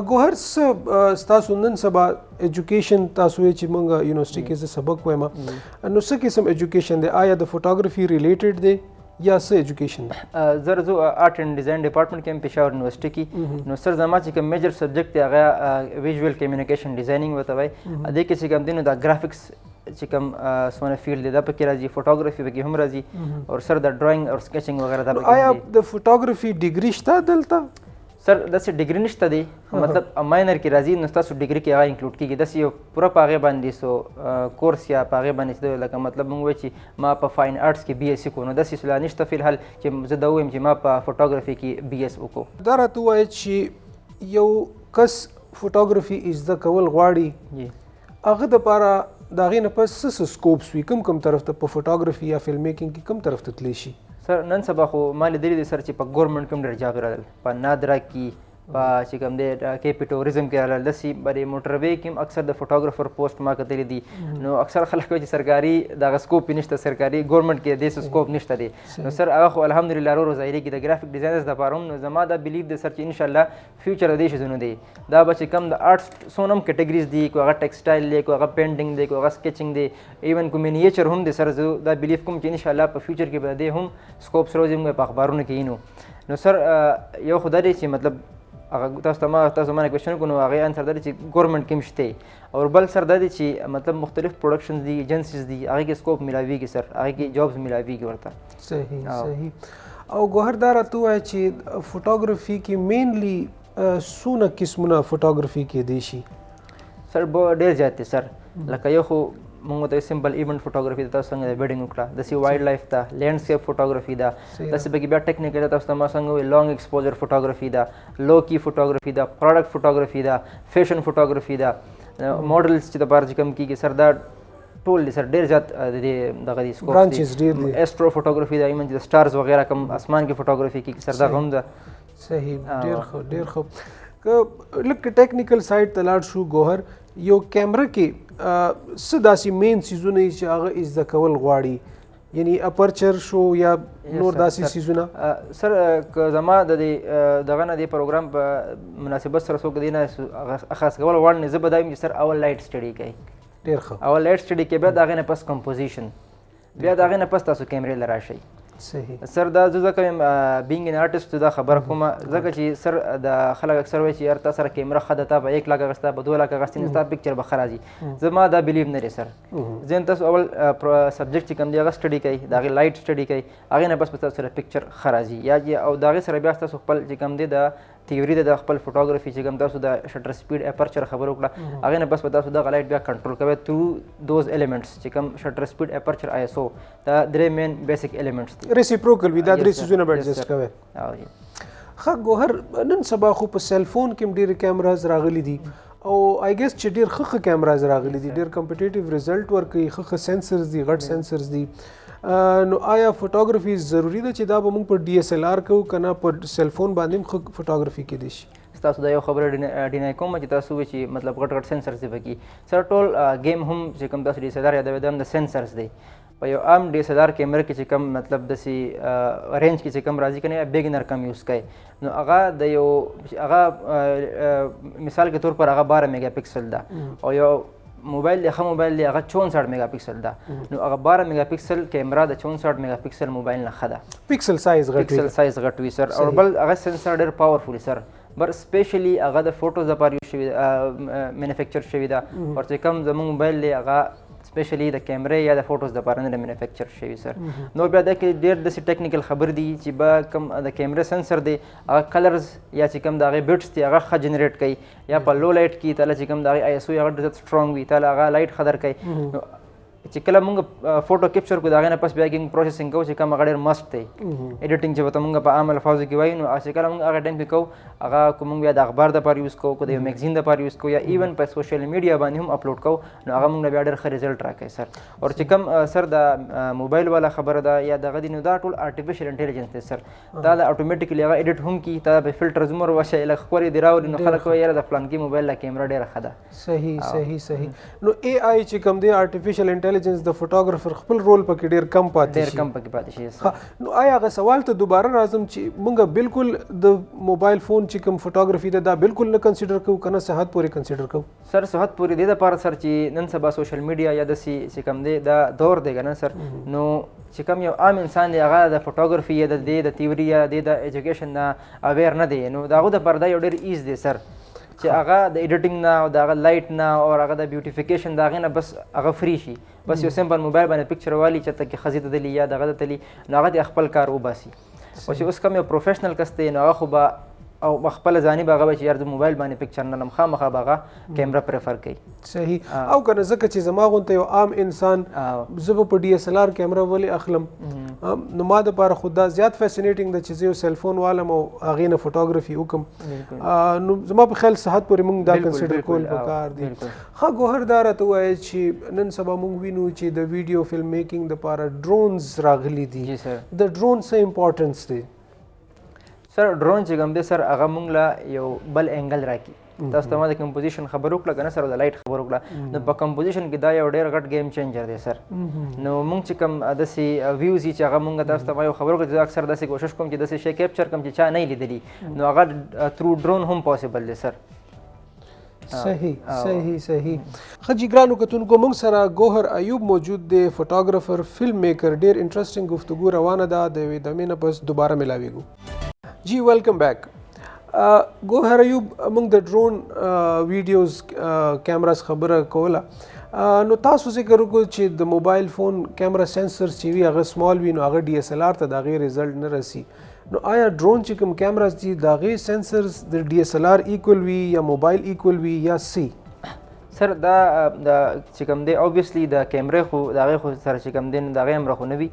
ګوهر څه ستاسو نن سبا ایجوکیشن تاسو وایئ چې موږ یونیورسټي کې زه سبق وایم نو څه قسم ایجوکیشن دی آیا د فوټوګرافي ریلیټډ دی یا څه ایجوکیشن ده زه زه آرټ اینډ ډیزاین ډپارټمنټ کې یم پېښور یونیورسټي کې نو سر زما چې کوم میجر سبجیکټ دی هغه ویژوال کمیونیکیشن ډیزاینینګ ورته وایي دې کې چې کوم دی نو دا ګرافکس چې کوم سونه فیلډ دی دا پکې راځي، فوټوګرافي پکې هم راځي، او سر د ډرایینګ او سکیچنګ وغیرہ دا پکې آیا د فوټوګرافي ډیګري شته دلته؟ سر داسې ډیګري نشته دی، مطلب ماینر کې راځي نو ستاسو ډیګري کې هغه انکلوډ کېږي، داسې یو پوره په هغې باندې سو کورس یا په هغې باندې چې لکه مطلب موږ وایو چې ما په فاین آرټس کې بي ایس سی کوو، نو داسې لا نشته فی الحال چې زه دا ووایم چې ما په فوټوګرافي کې بي ایس وکړو. دا راته ووایه چې یو کس فوټوګرافي زده کول غواړي، هغه دپاره د هغې نه پس څه سکوپس وي، کوم طرف ته په فوټوګرافي یا فلم میکینګ کې کوم طرف ته تللی شي؟ سر نن سبا خو ما لیدلی دی سر چې په ګورنمنټ کې هم ډېر جاب راغلل، په نادرا کې، په چې کوم دی کیپي ټوریزم کې راغلل، داسې بلې موټروی کې هم اکثر د فوټوګرافر پوسټ ما کتلی دي. نو اکثر خلک وایي چې سرکاري دغه سکوپ یې نشته، سرکاري ګورنمنټ کې داسې سکوپ نشته دی. نو سر هغه خو الحمدلله ورو ورو ظاهرېږي د ګرافیک ډیزاینرز دپاره هم. نو زما دا بلیف دی سر چې انشاءالله فیوچر د دې شیزونو دی دا به چې کم د آرټس څونه هم کیټګریز دي، کو هغه ټیکسټایل دی، کو هغه پینټینګ دی، کو هغه سکیچنګ دی، ایون کو مینیچر هم دی. سر زه دا بلیف کوم چې انشاءالله په فیوچر کې به د دې هم سکوپس راوځي، موږ په اخبارونو کې وینو. نو سر یو خو دا دی چې مطلب هغه تاسو ما کوېشن کو نو هغې انسر دا دی چې ګورنمنټ کې هم شته، او بل سر دا دی چې مطلب مختلف پروډکشنز دي، ایجنسیز دي، هغې کې سکوپ میلاویږي سر، هغې کې جابز میلاویږي ورته. صحیح صحیح. او ګوهر دا راته ووایه چې فوټوګرافي کې مینلی څونه قسمونه فوټوګرافي کېدی شي؟ سر ډېر زیات دی سر، لکه یو خو موږ ته سمپل ایونټ فوټوګرافي ده، تاسو څنګه د ویډینګ وکړه، داسې وایلډ لایف ده، لینډسکیپ فوټوګرافي ده، داسې پکې بیا ټیکنیکل ده، تاسو ته ما څنګه وایي لانګ ایکسپوجر فوټوګرافي ده، لو کی فوټوګرافي ده، پروډکټ فوټوګرافي ده، فیشن فوټوګرافي ده، موډلز چې دپاره چې کوم کېږي سر دا ټول دي سر، ډېر زیات د دې دغه دي سکوپ دي. ایسټرو فوټوګرافي ده، ایمن چې د سټارز وغیرہ کوم اسمان کې فوټوګرافي کېږي سر دغه هم ده. صحیح، ډېر ښه ډېر ښه. که لږ ټیکنیکل سایډ ته لاړ شو ګوهر، یو کیمره کې څه داسې مین څیزونه یي چې هغه زده کول غواړي، یعنی اپرچر شو یا نور داسې څیزونه؟ سر که زما د دې دغه نه دې پروګرام په مناسبت سره څوک دې نه خاص کول غواړي، نو زه به دا وایم چې سر اول لایټ سټډي کوئ. ډېر ښه. اول لایټ سټډي کوي، بیا د هغې نه پس کمپوزیشن، بیا د هغې نه پس تاسو کیمرې له راشئ. صحیح. سر دا زه ځکه یم بینګ ان آرټسټ دا خبره کومه، ځکه چې سر د خلک اکثر وایي چې یار تا سره کیمره ښه ده، تا به 1 لاک اخیسته، به 2 لاک اخیستې، نو ستا پکچر به ښه راځي. زما دا بلیف نه دی سر. ځین تاسو اول سبجیکټ چې کوم دی هغه سټډي کوئ، د هغې لایټ سټډي کوئ، هغې نه بس به تاسو سره پکچر ښه راځي، یا او د هغې سره بیا تاسو خپل چې کوم دی د تیوري د خپل فوټوګرافي چې کوم تاسو د شټر سپیډ اپرچر خبره وکړه، هغې نه بس به تاسو دغه لایټ بیا کنټرول کوئ تھرو دوز ایلیمنټس چې کوم شټر سپیډ اپرچر آی اس او، دا 3 مین بیسک ایلیمنټس دي. ریسیپروکل وي، دا 3 څیزونه به ایډجسټ کوئ. ښه ګوهر، نن سبا خو په سیل فون کې هم ډېرې کیمراز راغلي دي، او آی ګیس چې ډېر ښه کیمراز راغلي دي، ډېر کمپیټیټیو رزلټ ورکوي، ښه سینسرز دي، غټ سینسرز دي. نو آیا فوټوګرافي ضروري ده چې دا به موږ په ډي اس ایل آر کوو که نه په سیل فون باندې هم ښه فوټوګرافي کېدی شي؟ تاسو دا یو خبره ډینای کوم چې تاسو وایئ چې مطلب غټ غټ سینسرز دي پکې. سر ټول گیم هم چې کوم تاسو ډي اس ایل آر یادوئ دا هم د سینسرز دی. په یو عام ډي اس ایل آر کیمره کې چې کوم مطلب داسې رینج کې چې کوم راځي که نه یا بګنر کم یوز کوئ، نو هغه د یو هغه مثال کے طور پر هغه 12 میگا پکسل ده، او یو موبایل دی ښه موبایل دی هغه 64 میگا پکسل ده، نو هغه 12 میگا پکسل کیمرا د 64 میگا پکسل موبایل نه ښه ده. پکسل سایز غټ وي سر، او بل هغه سنسر ډېر پاورفول سر، بر سپیشلی هغه د فوټوز دپاره یوز شوي مینوفیکچر شوي ده، او چې کوم زموږ موبایل دی هغه سپیشلی د کیمرې یا د فوټوز دپاره نه د مینوفیکچر شوي سر. نو بیا دا کې ډېر داسې ټیکنیکل خبر دي چې به کوم د کیمرې سنسر دی هغه کلرز یا چې کوم د هغې بټس دي هغه ښه جنریټ کوي، یا په لو لایټ کې تاله چې کوم د هغې آی اس او هغه ډېر سټرانګ وي، تاله هغه لایټ ښه درکوي. چې کله موږ فوټو کیپچر کړو د هغې نه پس بیا کې پروسیسنګ کوو چې کوم هغه ډېر مست دی، ایډیټنګ چې ورته موږ په عام الفاظو کې وایو، نو چې کله موږ هغه ټایم کې کوو هغه که موږ بیا د اخبار دپاره یوز کوو، که د یو میګزین دپاره یوز کوو، یا ایون په سوشل میډیا باندې هم اپلوډ کوو، نو هغه موږ بیا ډېر ښه رزلټ راکوي سر. او چې کوم سر د موبایل والا خبره ده یا دغه دي، نو دا ټول آرټیفیشل انټیلیجنس دی سر، دا د اټومیټیکلی هغه ایډیټ هم کي، تا به فلټرز هم ورواچوي، لږ ښکلې دې راوړي، نو خلک وایي یاره د فلانکي موبایل له کیمره ډېره ښه ده. صحیح. نو اے آی چې کوم دی آرټیفیشل انټیلیجنس د فوټوګرافر خپل رول پکې ډېر کم پاتې شي. نو آیا هغه سوال ته دوباره راځم چې موږ بالکل د موبایل فون چې کوم فوټوګرافي ده دا بالکل نه کنسیډر کوو که نه صحت پورې کنسیډر کوو؟ سر صحت پورې دې دپاره سر چې نن سبا سوشل میډیا یا داسې چې کوم دی دا دور دی که نه سر، نو چې کوم یو عام انسان دی هغه د فوټوګرافي یا د دې د تیوري یا د ایجوکیشن نه اویر نه دی، نو د هغو دپاره دا یو ډېر ایز دی سر. چې هغه د ایډیټینګ نه او د هغه لایټ نه او هغه د بیوټیفیکیشن د هغې نه بس هغه فری شي، بس یو سمپل موبایل باندې پکچر والي چېرته کې ښځې ته تلي یا دغه ته تلي نو هغه د خپل کار وباسي. او چې اوس کوم یو پروفیشنل کس دی نو هغه خو به او خپل ځاني به هغه به چې یار د موبایل باندې پکچر نه نم خامخا به هغه کیمره پریفر کوي. صحیح. او کنه ځکه چې زما غونته یو عام انسان زه به په DSLR کیمره ولې اخلم نو ما دپاره خو دا زیات فیسینیټینګ ده چې زه یو سیلفون والم او هغې نه فوټوګرافي وکړم. نو زما په خیال صحت پورې موږ دا کنسیډر کول پکار دي. ښه ګوهر دا راته ووایه چې نن سبا موږ وینو چې د ویډیو فلم میکینګ دپاره ډرونز راغلي دي. د ډرون څه امپورټنس دی؟ سر ډرون چې کوم دی سر هغه موږ له یو بل انګل راکړي. تاسو ته ما د کمپوزیشن خبر وکړه که نه سر د لایټ خبر وکړه نو په کمپوزیشن کې دا یو ډېر غټ گیم چینجر دی سر. نو موږ چې کوم داسې ویوز چې هغه موږ تاسو ته ما یو خبر وکړه زه اکثر داسې کوشش کوم چې داسې شی کیپچر کړم چې چا نه یې لیدلي نو هغه تھرو ډرون هم پاسبل دی سر. صحیح صحیح صحیح. ښه جي ګرانو کتونکو موږ سره ګوهر ایوب موجود دی، فوټوګرافر فلم میکر. ډېر انټرسټینګ گفتگو روانه ده، د یوې دمې نه پس دوباره ملاویږو. جی ویلکم بیک. ګوهر ایوب موږ د ډرون ویډیوز کیمراز خبره کوله نو تاسو ذکر وکړو چې د موبایل فون کیمرا سینسرز چې وي هغه سمال وي نو هغه DSLR ته د هغې رزلټ نه رسي. نو آیا ډرون چې کوم کیمراز دي د هغې سینسرز د DSLR ایکول وي یا موبایل ایکول وي یا سی؟ سر دا چې کوم دی اوبویسلی د کیمرې خو د هغې خو سره چې کوم دی د هغې امره خو نه وي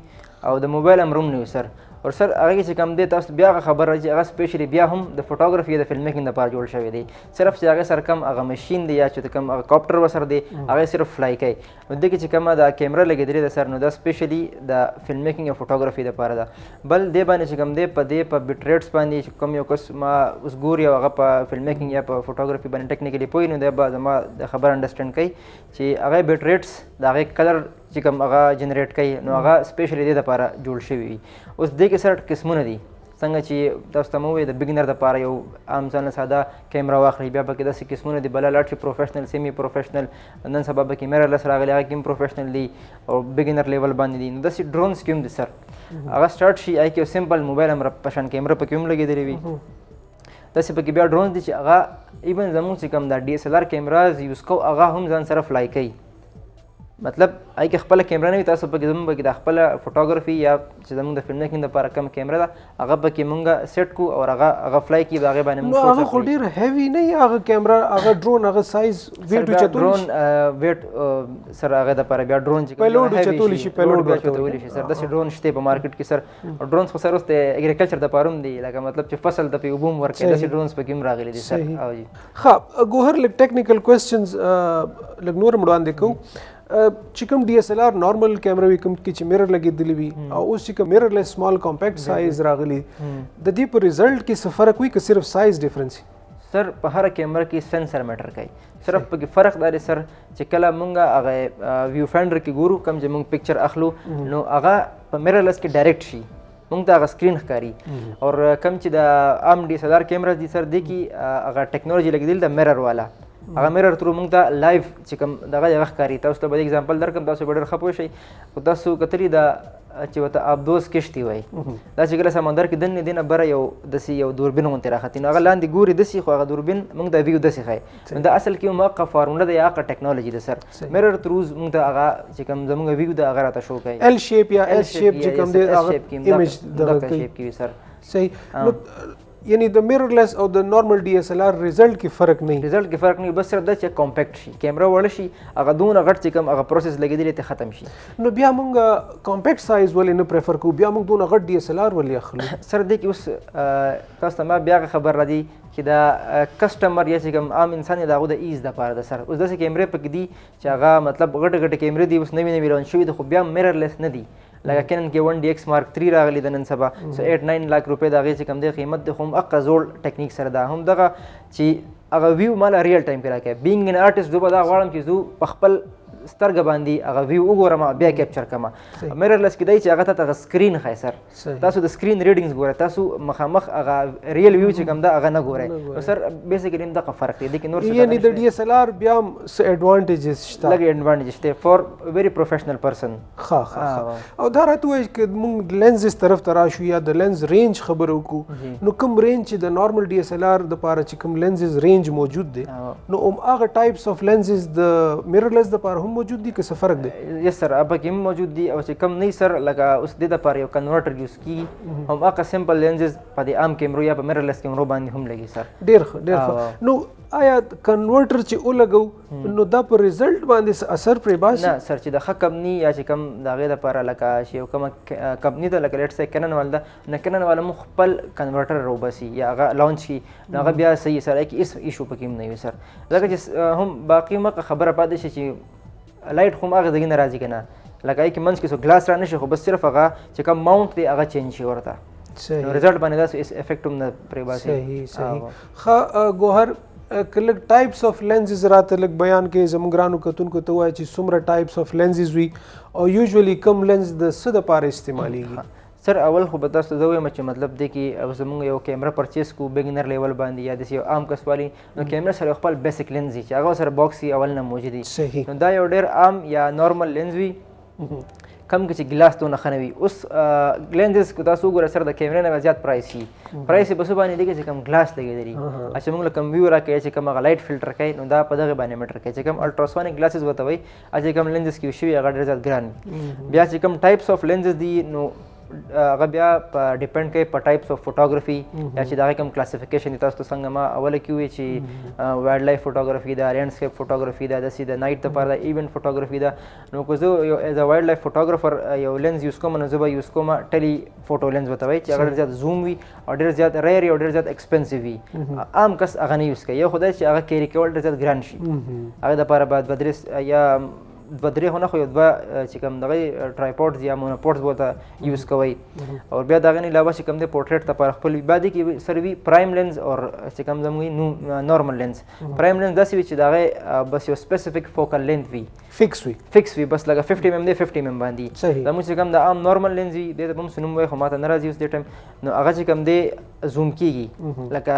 او د موبایل امره هم نه وي سر. او سر هغه کې چې کوم دی تاسو بیا هغه خبر راځي هغه سپیشلی بیا هم د فوټوګرافي د فلم میکینګ لپاره جوړ شوی دی. صرف چې هغې سره کم هغه مشین دی یا چې کوم هغه کاپټر ورسره دی هغې صرف فلای کوي. نو دې کې چې کومه د کیمره لګېدلې ده سر نو دا سپیشلی د فلم میکینګ او فوټوګرافي دپاره ده. بل دې باندې چې کوم دی په دې په بیټ ریټس باندې چې کوم یو کس ما اوس ګوري او هغه په فلم میکینګ یا په فوټوګرافي باندې ټیکنیکلی پوهي نو دی به زما د خبر انډرسټینډ کوي چې هغه بیټ ریټس د هغې کلر چې کوم هغه جنریټ کوي نو هغه سپیشلی دې دپاره جوړ شوي وي. اوس دې کې سر قسمونه دي څنګه چې تاسو ته مو ووایي د بګنر دپاره یو عام ځانه ساده کیمرا واخلي بیا پکې داسې قسمونه دي بله لاړ شي پروفیشنل سیمي پروفیشنل نن سبا پکې میررلس راغلي هغه کې هم پروفیشنل دي او بګنر لیول باندې دي. نو داسې ډرونز کې هم دي سر هغه سټارټ شي هغې کې یو سمپل موبایل هم پشان کیمره پکې هم لګېدلې وي. داسې پکې بیا ډرونز دي چې هغه ایون زموږ چې کوم دا DSLR کیمراز یوز کوو هغه هم ځان سره فلای کوي. مطلب هغې کې خپله کیمره نه وي تاسو پکې زموږ پکې د خپله فوټوګرافي یا چې زموږ د فلم میکینګ دپاره کوم کیمره ده هغه پکې مونږ سیټ کړو او هغه فلای کړي د هغې باندې نو هغه خو ډېر هیوي نه وي هغه کیمره هغه ډرون هغه سایز ویټ ډرون ویټ سر هغې دپاره بیا ډرون چې پیلوډ اوچتولی شي پیلوډ اوچتولی شي سر داسې ډرون شته په مارکیټ کې سر ډرونز خو سر اوس د اګریکلچر دپاره هم دي لکه مطلب چې فصل ته پې اوبه هم ورکوي داسې ډرونز پکې هم راغلي دي سر. ښه ګوهر لږ ټیکنیکل کوېسچنز لږ نور هم وړاندې کوو چې کوم DSLR نارمل کیمرا وي کوم کې چې میرر لګېدلی وي او اوس چې کوم میررلیس سمال کمپیکټ سایز راغلی د دې په رزلټ کې څه فرق وي که صرف سایز ډفرنس وي؟ سر په هره کیمره کې سینسر میټر کوي صرف پکې فرق دا دی سر چې کله مونږ هغه ویو فاینډر کې ګورو کوم چې مونږ پکچر اخلو نو هغه په میررلیس کې ډایرکټ شي مونږ ته هغه سکرین ښکاري او کوم چې د عام DSLR کیمرا دي سر دې کې هغه ټیکنالوژي لګېدلې د میرر والا هغه میرر ترو مونږ ته لایف چې کوم دغه هغه ښکاري. تاسو ته به اګزامپل درکړم تاسو به ډېر ښه پوه شئ خو تاسو کتلي د چې ورته آبدوز کشتي وایي دا چې کله سمندر کې دننه دې نه بره یو داسې یو دوربین غوندې راختي نو هغه لاندې ګوري داسې خو هغه دوربین مونږ د ویو داسې ښایي نو دا اصل کې هم هغه فارموله ده یا هغه ټیکنالوژي ده سر میرر تروز مونږ ته هغه چې کوم زمونږ ویو ده هغه راته شو کوي L شیپ یا S شیپ چې کوم دی هغه ایمیج دغه شیپ کې سر. صحیح. نو یعنی د میررلیس او د نارمل DSLR رزلټ کې فرق نه رزلټ کې فرق نه بس صرف دا چې کمپیکټ شي کیمرا وړه شي هغه دونه غټ چې کوم هغه پروسس لګېدلی ته ختم شي. نو بیا مونږ کمپیکټ سایز ولې نه پریفر کوو بیا مونږ دونه غټ DSLR ولې اخلو؟ سر دې کې اوس تاسو ته ما بیا خبر راځي چې دا کسټمر یا چې کوم عام انسان یې د هغو د ایز دپاره ده سر. اوس داسې کیمرې پکې دي چې هغه مطلب غټې غټې کیمرې دي اوس نوې نوې روان شوي دي خو بیا میررلیس نه دي لکه کینن کې 1DX Mark 3 راغلی د نن سبا سو 8-9 لاک روپۍ د هغې چې کوم دی قیمت دی خو هم هغه زوړ ټیکنیک سره ده هم دغه چې هغه ویو ماله ریل ټایم کې راکوي بینګ ان آرټسټ زه به دا غواړم چې زه په خپل سترګه باندې هغه ویو وګورم بیا کیپچر کما میررلیس کې دی چې هغه ته سکرین ښایي سر تاسو د سکرین ریډینګز ګورئ تاسو مخامخ هغه ریل ویو چې کوم ده هغه نه ګورئ نو سر بیسیکلی دغه فرق دی لیکن نور یعنی د ډي اس ال ار بیا هم څه ایډوانټیجز شته لږ ایډوانټیج شته فور ویری پروفیشنل پرسن او دا راته وایي چې موږ لینزز طرف ته راشو یا د لینز رینج خبرو وکړو نو کوم رینج چې د نارمل ډي اس ال ار د پاره چې کوم لینزز رینج موجود دی نو هغه ټایپس اف لینزز د میررلیس د پاره هم موجود دي که څه فرق دی؟ یس سر اب کې هم موجود دي او چې کم نه سر لکه اوس د لپاره یو کنورټر یوز کی هم هغه سمپل لینزز په د عام کیمرو یا په میررلیس کیمرو باندې هم لګي سر ډیر نو آیا کنورټر چې ولګو نو دا په ریزلټ باندې اثر پرې باسي؟ نه سر چې د ښه کمپني یا چې کم د هغې دپاره لکه چې یو کومه کمپني ده لکه لیټ سه کینن والا ده نه کینن والا مو خپل کنورټر راوباسي یا هغه لانچ کړي نو هغه بیا صحیح سره کې هېڅ ایشو پکې هم نه وي سر ځکه چې هم باقي مکه خبره پاتې شي چې لایټ خو هم هغه ځای نه راځي که نه لکه هغې کې منځ کې څو ګلاس را نه شي خو بس صرف هغه چې کوم ماونټ دی هغه چینج شي ورته نو رزلټ باندې داسې افیکټ هم نه پرې باسي صحیح ښه ګوهر کله ټایپس اف لینزز راته لږ بیان کې زموږ ګرانو کتونکو ته وایي چې څومره ټایپس اف لینزز وي او یوزولي کم لینز د څه دپاره استعمالیږي؟ سر اول خو به تاسو ته زه وایم چې مطلب دی کې زموږ یو کیمره پرچیز کو بګنر لیول باندې یا داسې یو عام کس والی نو کیمره سره خپل بیسیک لینز چې هغه سره باکس اول نه موجود دي صحیح نو دا یو ډېر عام یا نارمل لینز وي کم کې چې ګلاس دونه ښه نه وي اوس لینزز که تاسو وګورئ سره د کیمرې نه به زیات پرایس وي پرایس یې په څه باندې دی چې کوم ګلاس لګېدلي چې موږ له کوم ویو راکوي چې کوم هغه لایټ فلټر کوي نو دا په دغې باندې میټر کوي چې کوم الټراسونیک ګلاسز ورته وایي چې کوم لینزز کې شوي هغه ډېر زیات ګران وي بیا چې کوم ټایپس اف لینزز دي نو هغه بیا په ډیپینډ کوي په ټایپس اف فوټوګرافي یا چې د هغې کوم کلاسیفیکیشن دي تاسو ته څنګه ما اوله کې وویل چې وایلډ لایف فوټوګرافي ده لینډسکیپ فوټوګرافي ده داسې د نایټ دپاره ده ایونټ فوټوګرافي ده نو که زه یو ایز ا وایلډ لایف فوټوګرافر یو لینز یوز کوم نو زه به یوز کوم ټلي فوټو لینز ورته وایي چې هغه ډېر زیات زوم وي او ډېر زیات ریئر او ډېر زیات ایکسپنسیو وي عام کس هغه نه یوز کوي یو خو دا چې هغه کیري کول ډېر زیات ګران شي هغې دپاره باید بدرې یا دوه درې خو نه خو یو دوه چې کوم دغه ټرایپوډز یا مونوپوډز ورته یوز کوئ او بیا د هغې نه علاوه چې کوم دی پورټریټ دپاره خپل وي بیا دې کې سره وي پرایم لینز او چې کوم زموږ نارمل لینز پرایم لینز داسې وي چې د هغې بس یو سپیسیفیک فوکل لینث وي فکس وي بس لکه 50 mm دی 50 mm باندې زموږ چې کوم د عام نارمل لینز وي دې ته به هم څه نوم وایي خو ماته نه راځي اوس دې ټایم نو هغه چې کوم دی زوم کېږي لکه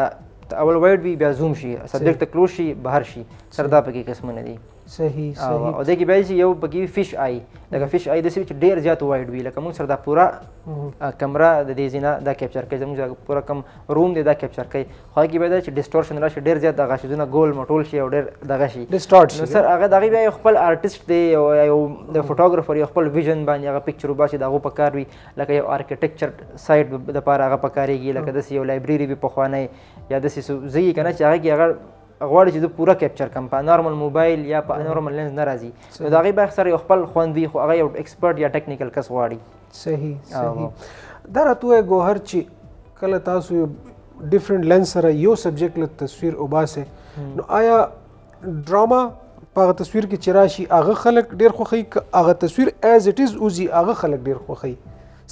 اول وایډ وي بیا زوم شي سبجیکټ ته کلوز شي بهر شي سره دا پکې قسمونه دي صحیح او دې کې بیا چې یو پکې فش آی لکه فش آی داسې وي چې ډېر زیات وایډ وي لکه موږ سره دا پوره کمره د دې ځای نه دا کیپچر کوي زموږ پوره کم روم دی دا کیپچر کوي خو هغې کې بیا دا چې ډسټورشن راشي ډېر زیات دغه شیزونه ګول مټول شي او ډېر دغه شي نو سر هغه د هغې بیا یو خپل آرټسټ دی یو د فوټوګرافر یو خپل ویژن باندې هغه پکچر وباسي د هغو په کار وي لکه یو آرکیټیکچر سایډ دپاره هغه په کارېږي لکه داسې یو لایبرري وي پخوانی یا داسې ځای که نه چې هغه کې هغه غواړي چې زه پوره کیپچر کړم په نارمل موبایل یا په نارمل لینز نه راځي نو د هغې به اکثر یو خپل خوند وي خو هغه یو ایکسپرټ یا ټیکنیکل کس غواړي صحیح دا راته ووایه ګوهر چې کله تاسو یو ډفرنټ لینز سره یو سبجیکټ له تصویر وباسئ نو آیا ډراما په هغه تصویر کې چې راشي هغه خلک ډېر خوښوي که هغه تصویر ایز اټ از وځي هغه خلک ډېر خوښوي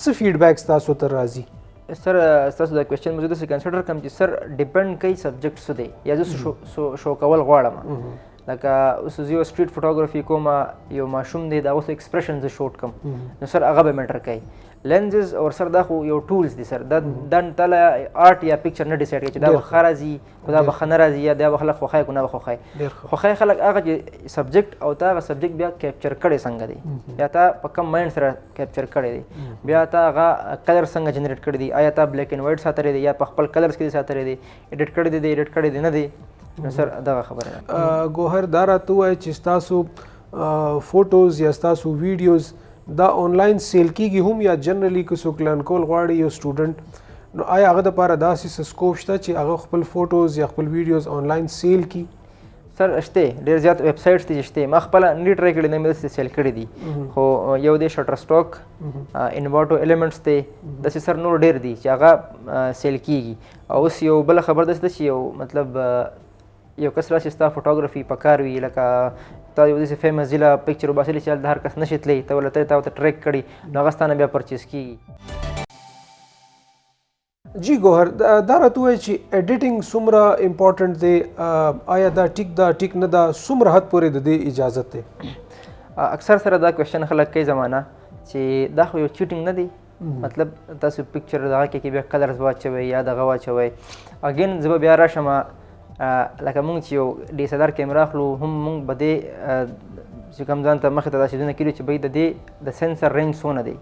څه فیډبیکس تاسو ته راځي؟ سر تاسو دا کوېسچن مو زه داسې کنسیډر کړم چې سر ډیپینډ کوي سبجیکټ څه دی یا زه شو کول غواړم لکه اوس زه یو سټریټ فوټوګرافي کوم یو ماشوم دی د هغه څه ایکسپریشن زه شوټ کړم نو سر هغه به میټر کوي لینزز او سر دا خو یو ټولز دي سر دا تاله آرټ یا پکچر نه ډیسایډ کوي چې دا به ښه راځي خو دا به ښه نه راځي یا دا به خلک خوښوي که نه به خوښوي خوښوي خلک هغه چې سبجیکټ او تا هغه سبجیکټ بیا کیپچر کړی څنګه دی یا تا په کم مایند سره کیپچر کړی دی بیا تا هغه کلر څنګه جنریټ کړی دی آیا تا بلیک اینډ وایټ ساتلی دی یا په خپل کلرز کې دی ساتلی دی ایډیټ کړی دی ایډیټ کړی دی نه دی نو سر دغه خبره ده ګوهر دا راته ووایه چې ستاسو فوټوز یا ستاسو ویډیوز دا آنلاین سیل کیږي هم یا جنرلی که څوک لرن کول غواړي یو سټوډنټ نو آیا هغه دپاره داسې څه سکوپ شته چې هغه خپل فوټوز یا خپل ویډیوز آنلاین سیل کړي؟ سر شته ډېر زیات ویب سایټس دي چې شته ما خپله نه ټرای کړي نه مې داسې سیل کړي دي خو یو دی شټر سټاک انواټو ایلیمنټس دی داسې سر نور ډېر دي چې هغه سیل کیږي او اوس یو بله خبر داسې ده چې یو مطلب یو کس راشي ستا فوټوګرافي په کار وي لکه تا یو داسې فیمس ضلع پکچر وباسلی چې هلته هر کس نشي تللی ته ورته تا ورته ټریک کړي نو هغه ستا نه بیا پرچیز کېږي. جی ګوهر دا راته ووایه چې ایډیټینګ څومره امپورټنټ دی آیا دا ټیک ده ټیک نه ده څومره حد پورې د دې اجازت دی؟ اکثر سره دا کوېشن خلک کوي زمانه چې دا خو یو چیټینګ نه دی مطلب تاسو پکچر دغه کې بیا کلرز واچوئ یا دغه واچوئ اګین زه به بیا راشم لکه مونږ چې یو DSLR کیمرا اخلو هم مونږ به دې چې کوم ځان ته مخې ته دا څیزونه کړي چې بهی د دې د سینسر رینج څونه دی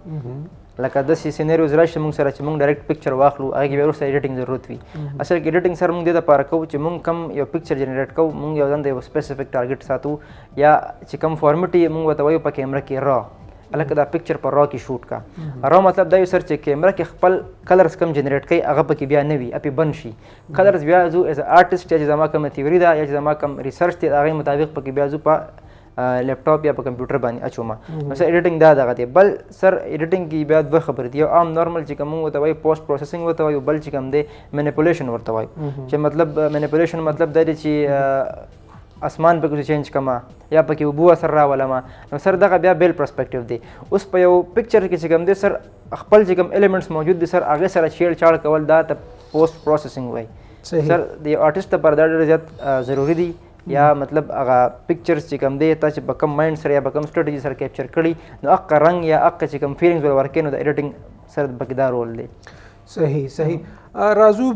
لکه داسې سینریوز راشي مونږ سره چې مونږ ډایرکټ پکچر واخلو هغې کې بیا وروسته ایډیټینګ ضرورت وي اصل کې ایډیټینګ سره مونږ دې دپاره کوو چې مونږ کم یو پکچر جنریټ کوو مونږ یو ځان د یو سپیسیفیک ټارګېټ ساتو یا چې کم فارمیټ یې مونږ ورته وایو په کیمرا کې را هلکه دا پکچر په را کې شوټ کا را مطلب دا یو سر چې کیمرا کې خپل کلرز کم جنریټ کوي هغه پکې بیا نه وي اپې بند شي کلرز بیا زو ایز آرټسټ یا چې زما کومه تیوري ده یا چې زما کوم ریسرچ دی د هغې مطابق پکې بیا زو په لیپټاپ یا په کمپیوټر باندې اچوم نو سر ایډیټینګ دا دغه دی بل سر ایډیټینګ کې بیا دوه خبرې دي یو عام نارمل چې کوم ورته وایي پوسټ پروسیسینګ ورته وایي بل چې کوم دی مینیپولیشن ورته وایي چې مطلب مینیپولیشن مطلب دا دی چې اسمان پکې چینج کما یا پکې اوبو اثر راولم نو سر دغه بیا بیل پرسپیکټیو دی اوس په یو پکچر کې چې کوم دی سر خپل چې کوم ایلیمنټس موجود دي سر هغې سره چیړ چاړ کول دا ته پوسټ پروسیسینګ وایي سر د آرټسټ لپاره دا ډېر زیات ضروري دی یا مطلب هغه پکچرز چې کوم دی تا چې په کم مایند سره یا په کم سټریټجي سره کیپچر کړي نو هغه رنګ یا هغه چې کوم فیلینګز ور ورکوي نو د ایډیټینګ سره پکې دا رول دی صحیح راځو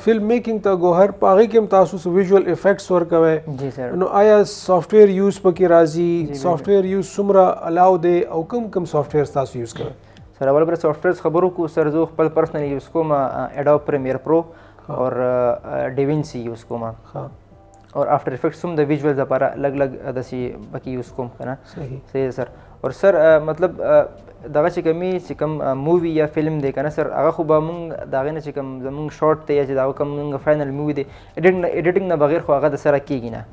فلم میکینګ ته ګوهر په هغې کې هم تاسو ویژوال افیکټس ورکوئ جی سر نو آیا سافټویر یوز پکې راځي سافټویر یوز څومره الاو دی او کوم سافټویر تاسو یوز کوئ سر اول پر سافټویرز خبرو کو سر زه خپل پرسنلی یوز کوم اډوب پریمیر پرو اور ډیوینسی یوز کوم اور آفټر افیکټس هم د ویژوالز لپاره لږ داسې پکې یوز کوم که نه صحیح سر اور سر مطلب دغه چې کوم مووي یا فلم دی که نه سر هغه خو به مونږ د هغې نه چې کوم زمونږ شارټ دی یا چې د هغه کوم مونږ فاینل مووي دی ایډیټینګ نه بغیر خو هغه د سره کېږي نه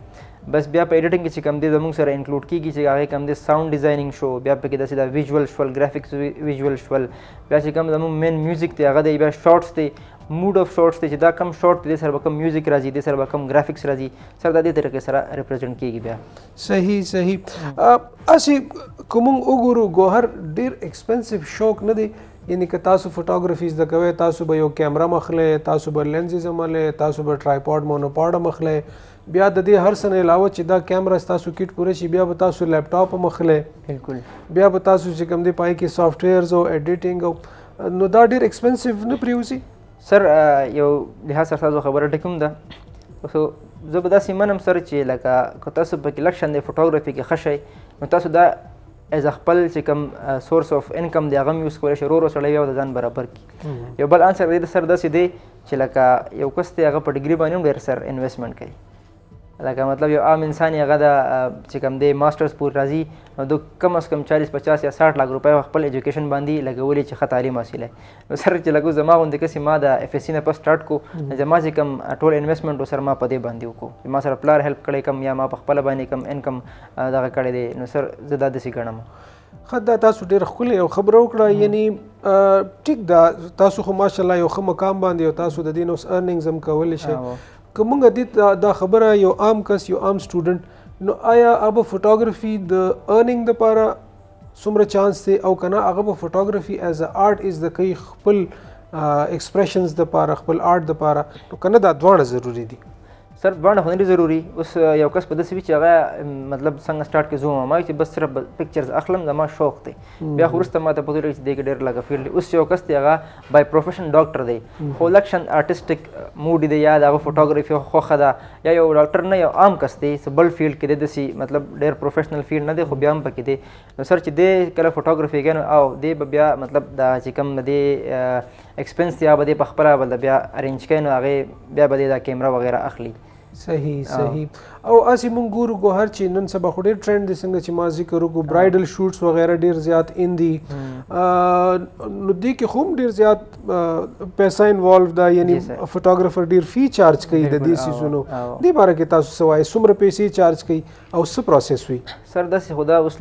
بس بیا په ایډیټینګ کې چې کوم دی زمونږ سره انکلوډ کېږي چې هغې کوم دی ساوند ډیزاینینګ شو بیا پکې داسې دا ویژوال شول ګرافکس ویژوال شول بیا چې کوم زمونږ مین میوزیک دی هغه دی بیا شارټس دی موډ اف شارټس دی چې دا کم شارټ دی سره به کم میوزیک راځي دی سره به کم ګرافکس راځي سره دا دې طریقې سره ریپرزینټ کېږي بیا صحیح هسې که موږ وګورو ګوهر ډېر ایکسپنسیو شوق نه دی یعنې که تاسو فوټوګرافي زده کوئ تاسو به یو کیمرا مخلی تاسو به لینزز عملی تاسو به ټرایپاډ مونوپاډ مخلی بیا د دې هر څه نه علاوه چې دا کیمرا ستاسو کیټ پوره شي بیا به تاسو لیپټاپ مخلی بالکل بیا به تاسو چې کوم دی پای کې سافټویرز او ایډیټینګ او نو دا ډېر ایکسپنسیو نه پرېوځي سر یو لحاظ سره تاسو خبره ټیک هم ده خو زه به داسې منم سر چې لکه که تاسو پکې لږ شان دی فوټوګرافي کې ښه شئ نو تاسو دا ایز خپل چې کوم سورس اف انکم دی هغه هم یوز کولی شئ ورو سړی بیا د ځان برابر کړي یو بل انسر دی سر داسې دی چې لکه یو کس دی هغه په ډیګري باندې هم ډېر سر انویسټمنټ کوي لکه مطلب یو عام انسان یې هغه د چې کوم دی ماسټرز پورې راځي نو د کم از کم 40-50 یا 60 لاک روپۍ خپل ایجوکیشن باندې لګولي چې ښه تعلیم حاصله نو سر چې لګو زما غوندې کسې ما د اف ایس سی نه پس سټارټ کو زما چې کوم ټول انویسټمنټ سر ما په دې باندې وکړو ما سره پلار هیلپ کړی کم یا ما په خپله باندې کم انکم دغه کړی دی نو سر زه دا داسې ګڼم ښه دا تاسو ډېر ښکلې یو خبره وکړه یعنې ټیک ده تاسو خو ماشاءالله یو ښه مقام باندې او تاسو د دې نه اوس ارننګز هم کولی شئ که موږ دې دا خبره یو عام کس یو عام سټوډنټ نو آیا هغه فوټوګرافي د ارننګ دپاره څومره چانس دی او که نه هغه به فوټوګرافي ایز ا آرټ از د کوي خپل ایکسپریشنز دپاره خپل آرټ دپاره نو که نه دا دواړه ضروري دي سر دواړه خو نه دي ضروري اوس یو کس په داسې وي چې هغه مطلب څنګه سټارټ کې زه ما چې بس صرف پکچرز اخلم زما شوق دی بیا خو وروسته ماته پته لګي چې دې کې ډېر لږه فیلډ دی اوس یو کس دی هغه بای پروفیشن ډاکټر دی خو لږ شان آرټسټک موډ دی یا د هغه فوټوګرافي خوښه ده یا یو ډاکټر نه یو عام کس دی څه بل فیلډ کې دی داسې مطلب ډېر پروفیشنل فیلډ نه دی خو بیا هم پکې دی نو سر چې دی کله فوټوګرافي کوي نو او دی به بیا مطلب دا چې کوم دی ایکسپنس دی به دی په خپله به بیا ارینج کوي نو هغې بیا به دی دا کیمرا وغیره اخلي صحیح او اسی مونږ ګورو ګوهر چې نن سبا خو ډېر ټرینډ دی څنګه چې ما ذکر وکړو برایډل شوټس وغیره ډېر زیات ان دي نو دې کې خو هم ډېر زیات پیسه انوالو ده یعنی فوټوګرافر ډېر فی چارج کوي د دې څیزونو دې باره کې تاسو څه وایئ څومره پیسې چارج کوي او څه پروسس وي سر داسې خو دا اوس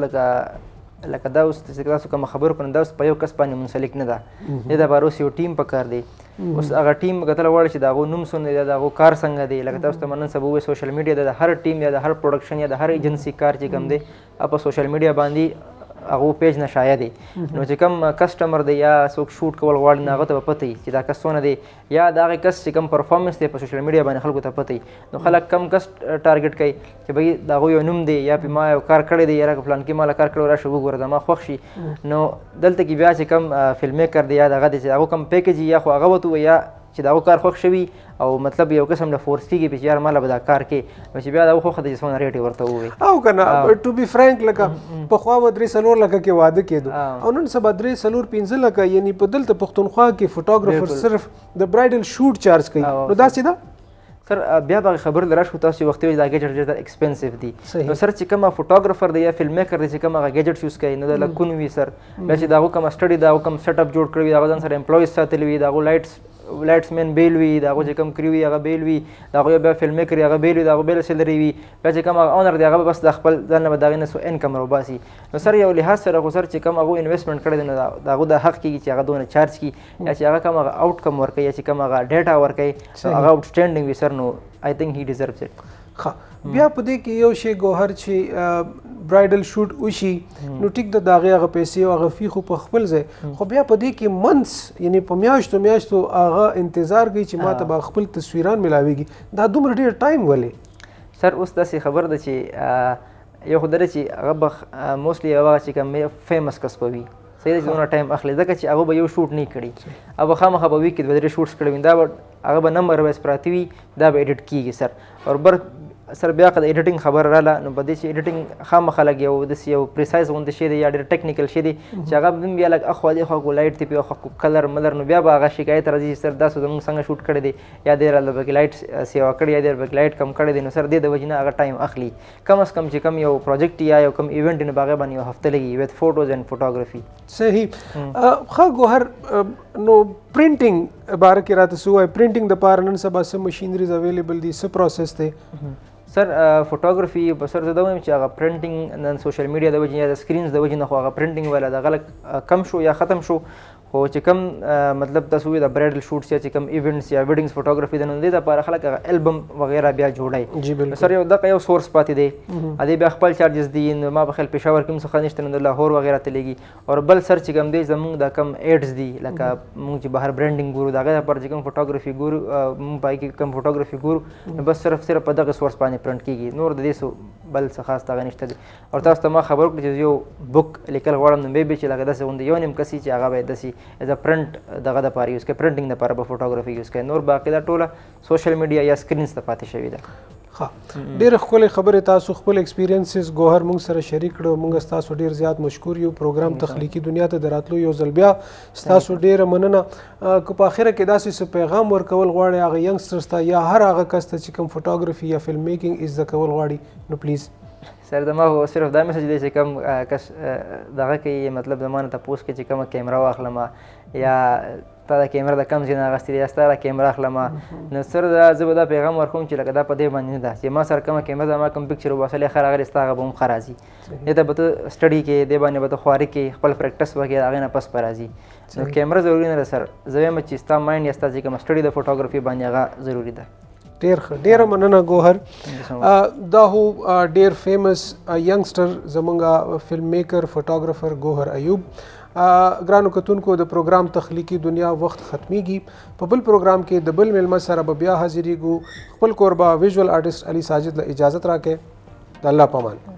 لکه دا اوس تاسو کومه خبرو کړم دا اوس په یو کس باندې منسلک نه ده دې دپاره اوس یو ټیم پکار دی اوس هغه ټیم کتل غواړي چې د هغو نوم څونه دی د هغو کار څنګه دی لکه تاسو ته نن سبا ووایي سوشل میډیا د هر ټیم یا د هر پروډکشن یا د هر ایجنسي کار چې کوم دی په سوشل میډیا باندې هغه پیج نه شایع دی نو چې کوم کسټمر دی یا څوک شوټ کول غواړي نو هغه ته به پته وي چې دا کس څونه دی یا د هغې کس چې کوم پرفارمنس دی په سوشل میډیا باندې خلکو ته پته وي نو خلک کم کس ټارګټ کوي چې بھئی د هغوی یو نوم دی یا پې ما یو کار کړی دی یاره که پلان کې ما له کار کړی راشه وګوره زما خوښ شي نو دلته کې بیا چې کوم فلم میکر دی یا دغه دی چې هغو کوم پیکج یا خو هغه ورته ووایي یا چې د هغو کار خوښ شوي او مطلب یو قسم د فورس کېږي چې یار ماله به دا کار کې نو چې بیا د هغو خوښه ده چې څونه ریټ یې ورته ووایي او که نه ټو بي فرانک لکه پخوا به 3-4 لکه کې واده کېدو او نن سبا 3-4-5 لکه یعنی په دلته پښتونخوا کې فوټوګرافر صرف د برایډل شوټ چارج کوي نو داسې ده سر بیا به خبر لره شو تاسو وخت دا ګیجټ ډېر ایکسپنسیو دي نو سر چې کومه فوټوګرافر دی یا فلم میکر دی چې کومه هغه ګیجټ یوز کوي نو د لکون وي سر بیا چې دا هغو کومه سټډي دا هغو کوم سیټ اپ جوړ کړی وي د هغه ځان سره امپلویز ساتلی وي د هغو لایټس مین بیل وي د هغو چې کوم کرو وي هغه بیل وي د هغو بیا فلم میکر هغه بیل وي د هغو بیل سیلري وي بیا چې کوم هغه اونر دی هغه بس د خپل ځان نه به د هغې نه څو انکم راوباسي نو سر یو لحاظ سره خو سر چې کوم هغو انویسټمنټ کړی دی نو د هغو د حق کېږي چې هغه دونه چارج کړي یا چې هغه کوم هغه آوټ کم ورکوي یا چې کوم هغه ډیټا ورکوي هغه آوټسټینډینګ وي سر نو آی تھنک هی ډیزرவ்ز اټ ښه بیا په دې کې یو شی ګوهر چې برایډل شوټ وشي نو ټیک د هغې هغه پیسې او هغه فی خو په خپل ځای خو بیا په دې کې منث یعنی په میاشتو هغه انتظار کوي چې ما ته به خپل تصویران میلاویږي دا دومره ډېر ټایم ولې سر اوس داسې خبر ده چې یو خو دا چې هغه به موسټلی هغه چې کوم فیمس کس به وي صحیح ده چې دونه ټایم اخلي ځکه چې هغه به یو شوټ نه کړي او به خامخا به ویک کې 2-3 شوټس کړي وي دا به هغه به نمبر وایز پراته وي دا به ایډیټ کېږي سر او بر سر بیا که د ایډیټینګ خبره راله نو په دې چې ایډیټینګ خامخا لږ یو داسې یو پریسایز غوندې شی دی یا ډېر ټیکنیکل شی دی چې هغه بیا لږ اخوا دېخوا کو لایټ تی پې اخوا کلر ملر نو بیا به هغه شکایت راځي چې سر دا څه زموږ څنګه شوټ کړی دی یا دې راله پکې لایټ سیوا کړی یا دې پکې لایټ کم کړی دی نو سر دې د وجې نه هغه ټایم اخلي کم از کم چې کم یو پروجیکټ یا یو کم ایونټ نو په هغې باندې یو هفته لګي ویت فوټوز اینډ فوټوګرافي صحیح ښه ګوهر نو پرنټینګ باره کې راته څه ووایه پرنټینګ دپاره نن سبا څه مشینریز اویلیبل دي څه پروسس دی سر فوټوګرافي به سر زه دا وایم چې هغه پرنټینګ نن سوشل میډیا د وجې یا د سکرینز د وجې نه خو هغه پرنټینګ والا دغه لږ کم شو یا ختم شو خو چې کوم مطلب تاسو وایي د برایډل شوټس یا چې کوم ایونټس یا ویډینګز فوټوګرافي د نو دې دپاره خلک هغه البم وغیره بیا جوړوي سر یو دغه یو سورس پاتې دی ادې بیا خپل چارجز دي نو ما په خیال پېښور کې هم څه نشته نو د لاهور وغیره ته لګي او بل سر چې کوم دی زموږ د کم ایډز دي لکه موږ چې بهر برانډینګ ګورو د هغې دپاره چې کوم فوټوګرافي ګورو موږ پای کې کوم فوټوګرافي ګورو نو بس صرف په دغه سورس باندې پرنټ کېږي نور د دې بل څه خاص دغه نشته دی او تاسو ته ما خبر وکړو چې یو بک لیکل غواړم نو بیا چې لکه داسې غوندې یو نیم کسي چې هغه باید داسې ایز ا پرنټ دغه دپاره یوز کوي پرنټینګ دپاره به فوټوګرافي یوز کوي نور باقي دا ټوله سوشل میډیا یا سکرینز ته پاتې شوي ده ښه ډېرې ښکلې خبرې تاسو خپل ایکسپیرینسز ګوهر موږ سره شریک کړو موږ ستاسو ډېر زیات مشکور یو پروګرام تخلیقي دنیا ته د راتلو یو ځل بیا ستاسو ډېره مننه که په اخره کې داسې څه پیغام ورکول غواړئ هغه ینګسټرز ته یا هر هغه کس ته چې کوم فوټوګرافي یا فلم میکینګ زده کول غواړي نو پلیز سر زما خو صرف دا میسج دی چې کوم کس دغه کوي مطلب زما نه تپوس کوي چې کومه کیمره واخلم یا تا دا کیمره د کم ځای نه اخیستې یا ستا دا کیمره اخلم نو سر زه به دا پیغام ورکوم چې لکه دا په دې باندې نه ده چې ما سره کومه کیمره ده ما کوم پکچر وباسلی ښه راغلی ستا هغه به هم ښه راځي دې ته به ته سټډي کې دې باندې به ته خواري کې خپل پریکټس به کوې د هغې نه پس به راځي نو کیمره ضروري نه ده سر زه وایم چې ستا مایند یا ستا چې کومه سټډي د فوټوګرافي باندې هغه ضروري ده ډېر ښه ډېره مننه ګوهر دا هو ډېر فیمس ینګسټر زموږ فلم میکر فوټوګرافر ګوهر ایوب ګرانو کتونکو د پروګرام تخلیقي دنیا وخت ختمیږي په بل پروګرام کې د بل میلمه سره به بیا حاضرېږو خپل کوربه ویژوال آرټسټ علي ساجد له اجازت راکړئ د الله پامان